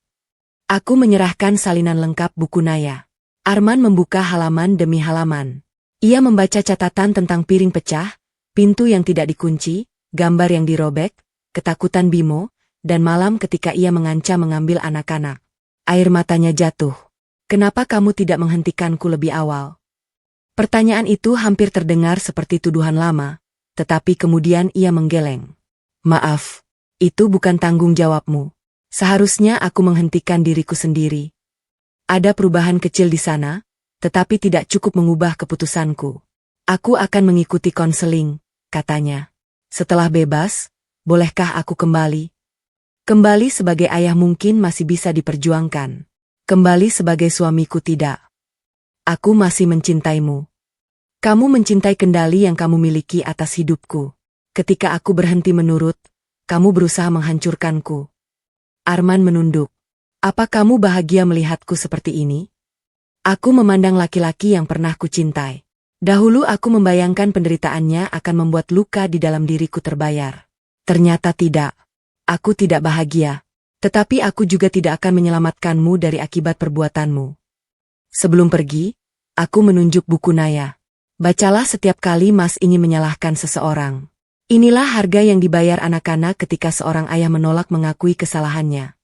Aku menyerahkan salinan lengkap buku Naya. Arman membuka halaman demi halaman. Ia membaca catatan tentang piring pecah, pintu yang tidak dikunci, gambar yang dirobek, ketakutan Bimo, dan malam ketika ia mengancam mengambil anak-anak. Air matanya jatuh. "Kenapa kamu tidak menghentikanku lebih awal?" Pertanyaan itu hampir terdengar seperti tuduhan lama, tetapi kemudian ia menggeleng. "Maaf, itu bukan tanggung jawabmu. Seharusnya aku menghentikan diriku sendiri. Ada perubahan kecil di sana, tetapi tidak cukup mengubah keputusanku. Aku akan mengikuti konseling," katanya. "Setelah bebas, bolehkah aku kembali? Kembali sebagai ayah mungkin masih bisa diperjuangkan. Kembali sebagai suamiku tidak. Aku masih mencintaimu. Kamu mencintai kendali yang kamu miliki atas hidupku. Ketika aku berhenti menurut, kamu berusaha menghancurkanku." Arman menunduk. "Apa kamu bahagia melihatku seperti ini?" Aku memandang laki-laki yang pernah kucintai. Dahulu aku membayangkan penderitaannya akan membuat luka di dalam diriku terbayar. Ternyata tidak. Aku tidak bahagia. Tetapi aku juga tidak akan menyelamatkanmu dari akibat perbuatanmu. Sebelum pergi, aku menunjuk buku Naya. Bacalah setiap kali Mas ingin menyalahkan seseorang. Inilah harga yang dibayar anak-anak ketika seorang ayah menolak mengakui kesalahannya.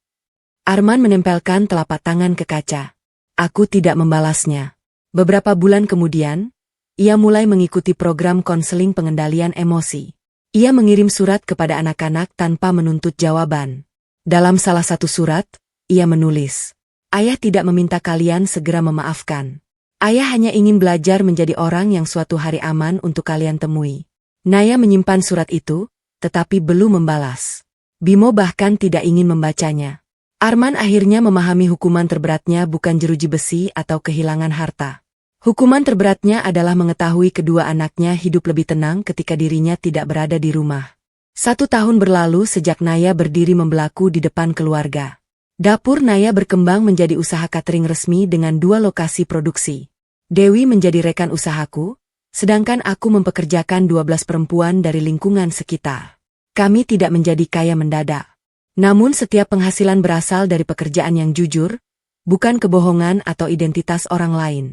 Arman menempelkan telapak tangan ke kaca. Aku tidak membalasnya. Beberapa bulan kemudian, ia mulai mengikuti program konseling pengendalian emosi. Ia mengirim surat kepada anak-anak tanpa menuntut jawaban. Dalam salah satu surat, ia menulis, "Ayah tidak meminta kalian segera memaafkan. Ayah hanya ingin belajar menjadi orang yang suatu hari aman untuk kalian temui." Naya menyimpan surat itu, tetapi belum membalas. Bimo bahkan tidak ingin membacanya. Arman akhirnya memahami hukuman terberatnya bukan jeruji besi atau kehilangan harta. Hukuman terberatnya adalah mengetahui kedua anaknya hidup lebih tenang ketika dirinya tidak berada di rumah. 1 tahun berlalu sejak Naya berdiri membelaku di depan keluarga. Dapur Naya berkembang menjadi usaha catering resmi dengan 2 lokasi produksi. Dewi menjadi rekan usahaku, sedangkan aku mempekerjakan 12 perempuan dari lingkungan sekitar. Kami tidak menjadi kaya mendadak. Namun setiap penghasilan berasal dari pekerjaan yang jujur, bukan kebohongan atau identitas orang lain.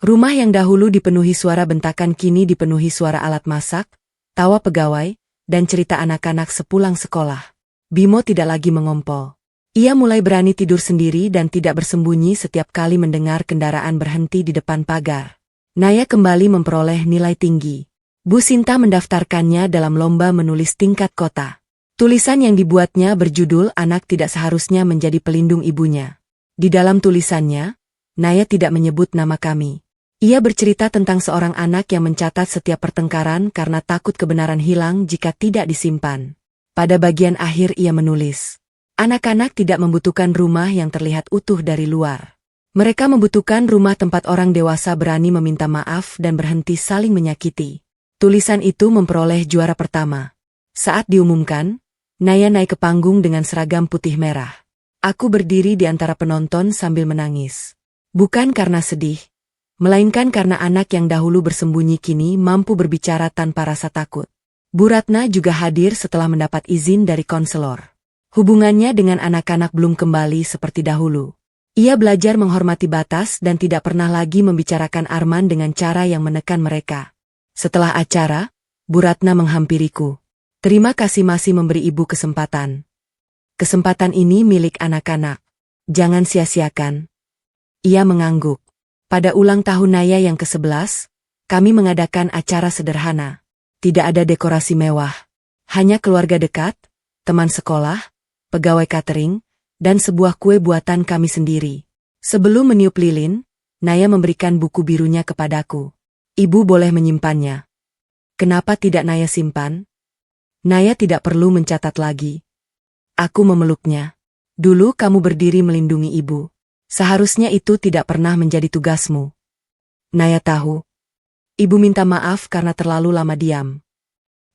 Rumah yang dahulu dipenuhi suara bentakan kini dipenuhi suara alat masak, tawa pegawai, dan cerita anak-anak sepulang sekolah. Bimo tidak lagi mengompol. Ia mulai berani tidur sendiri dan tidak bersembunyi setiap kali mendengar kendaraan berhenti di depan pagar. Naya kembali memperoleh nilai tinggi. Bu Sinta mendaftarkannya dalam lomba menulis tingkat kota. Tulisan yang dibuatnya berjudul "Anak Tidak Seharusnya Menjadi Pelindung Ibunya". Di dalam tulisannya, Naya tidak menyebut nama kami. Ia bercerita tentang seorang anak yang mencatat setiap pertengkaran karena takut kebenaran hilang jika tidak disimpan. Pada bagian akhir ia menulis, "Anak-anak tidak membutuhkan rumah yang terlihat utuh dari luar. Mereka membutuhkan rumah tempat orang dewasa berani meminta maaf dan berhenti saling menyakiti." Tulisan itu memperoleh juara pertama. Saat diumumkan, Naya naik ke panggung dengan seragam putih merah. Aku berdiri di antara penonton sambil menangis. Bukan karena sedih, melainkan karena anak yang dahulu bersembunyi kini mampu berbicara tanpa rasa takut. Bu Ratna juga hadir setelah mendapat izin dari konselor. Hubungannya dengan anak-anak belum kembali seperti dahulu. Ia belajar menghormati batas dan tidak pernah lagi membicarakan Arman dengan cara yang menekan mereka. Setelah acara, Bu Ratna menghampiriku. "Terima kasih masih memberi ibu kesempatan. Kesempatan ini milik anak-anak. Jangan sia-siakan." Ia mengangguk. Pada ulang tahun Naya yang ke-11, kami mengadakan acara sederhana. Tidak ada dekorasi mewah. Hanya keluarga dekat, teman sekolah, pegawai catering, dan sebuah kue buatan kami sendiri. Sebelum meniup lilin, Naya memberikan buku birunya kepadaku. "Ibu boleh menyimpannya." "Kenapa tidak Naya simpan?" Naya tidak perlu mencatat lagi. Aku memeluknya. "Dulu kamu berdiri melindungi ibu. Seharusnya itu tidak pernah menjadi tugasmu." Naya tahu. Ibu minta maaf karena terlalu lama diam.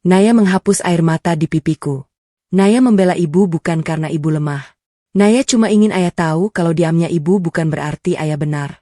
Naya menghapus air mata di pipiku. Naya membela ibu bukan karena ibu lemah. Naya cuma ingin ayah tahu kalau diamnya ibu bukan berarti ayah benar.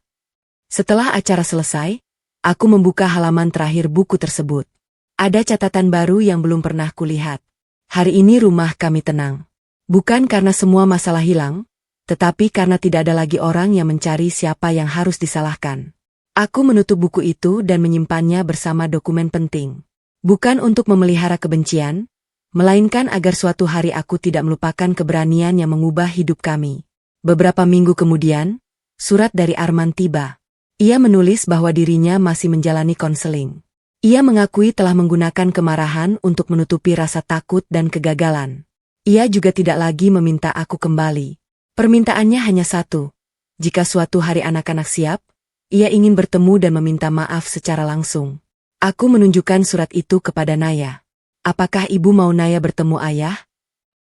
Setelah acara selesai, aku membuka halaman terakhir buku tersebut. Ada catatan baru yang belum pernah kulihat. Hari ini rumah kami tenang. Bukan karena semua masalah hilang, tetapi karena tidak ada lagi orang yang mencari siapa yang harus disalahkan. Aku menutup buku itu dan menyimpannya bersama dokumen penting. Bukan untuk memelihara kebencian, melainkan agar suatu hari aku tidak melupakan keberanian yang mengubah hidup kami. Beberapa minggu kemudian, surat dari Arman tiba. Ia menulis bahwa dirinya masih menjalani konseling. Ia mengakui telah menggunakan kemarahan untuk menutupi rasa takut dan kegagalan. Ia juga tidak lagi meminta aku kembali. Permintaannya hanya satu. Jika suatu hari anak-anak siap, ia ingin bertemu dan meminta maaf secara langsung. Aku menunjukkan surat itu kepada Naya. "Apakah ibu mau Naya bertemu ayah?"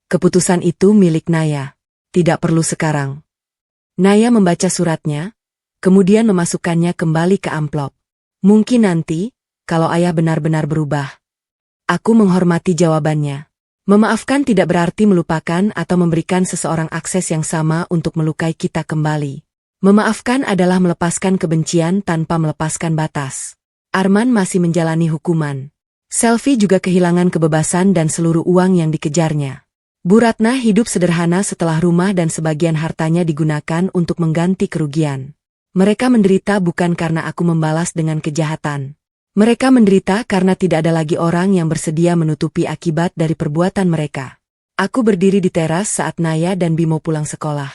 "Keputusan itu milik Naya. Tidak perlu sekarang." Naya membaca suratnya, kemudian memasukkannya kembali ke amplop. "Mungkin nanti, kalau ayah benar-benar berubah." Aku menghormati jawabannya. Memaafkan tidak berarti melupakan atau memberikan seseorang akses yang sama untuk melukai kita kembali. Memaafkan adalah melepaskan kebencian tanpa melepaskan batas. Arman masih menjalani hukuman. Selvi juga kehilangan kebebasan dan seluruh uang yang dikejarnya. Bu Ratna hidup sederhana setelah rumah dan sebagian hartanya digunakan untuk mengganti kerugian. Mereka menderita bukan karena aku membalas dengan kejahatan. Mereka menderita karena tidak ada lagi orang yang bersedia menutupi akibat dari perbuatan mereka. Aku berdiri di teras saat Naya dan Bimo pulang sekolah.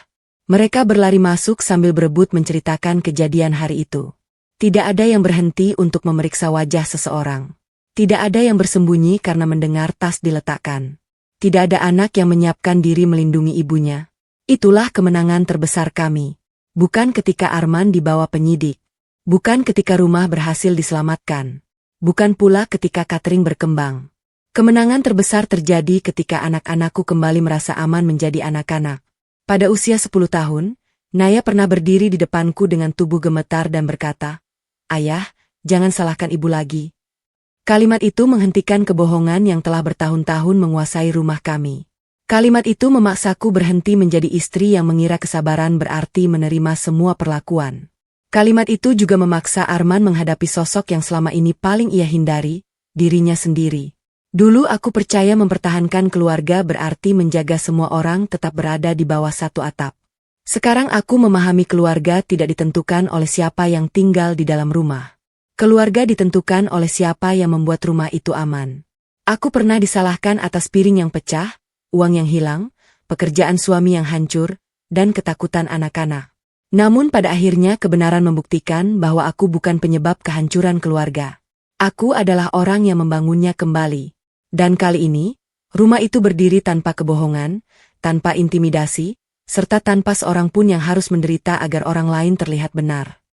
Mereka berlari masuk sambil berebut menceritakan kejadian hari itu. Tidak ada yang berhenti untuk memeriksa wajah seseorang. Tidak ada yang bersembunyi karena mendengar tas diletakkan. Tidak ada anak yang menyiapkan diri melindungi ibunya. Itulah kemenangan terbesar kami. Bukan ketika Arman dibawa penyidik. Bukan ketika rumah berhasil diselamatkan. Bukan pula ketika catering berkembang. Kemenangan terbesar terjadi ketika anak-anakku kembali merasa aman menjadi anak-anak. Pada usia 10 tahun, Naya pernah berdiri di depanku dengan tubuh gemetar dan berkata, "Ayah, jangan salahkan ibu lagi." Kalimat itu menghentikan kebohongan yang telah bertahun-tahun menguasai rumah kami. Kalimat itu memaksaku berhenti menjadi istri yang mengira kesabaran berarti menerima semua perlakuan. Kalimat itu juga memaksa Arman menghadapi sosok yang selama ini paling ia hindari, dirinya sendiri. Dulu aku percaya mempertahankan keluarga berarti menjaga semua orang tetap berada di bawah satu atap. Sekarang aku memahami keluarga tidak ditentukan oleh siapa yang tinggal di dalam rumah. Keluarga ditentukan oleh siapa yang membuat rumah itu aman. Aku pernah disalahkan atas piring yang pecah, uang yang hilang, pekerjaan suami yang hancur, dan ketakutan anak-anak. Namun pada akhirnya kebenaran membuktikan bahwa aku bukan penyebab kehancuran keluarga. Aku adalah orang yang membangunnya kembali. Dan kali ini, rumah itu berdiri tanpa kebohongan, tanpa intimidasi, serta tanpa seorang pun yang harus menderita agar orang lain terlihat benar.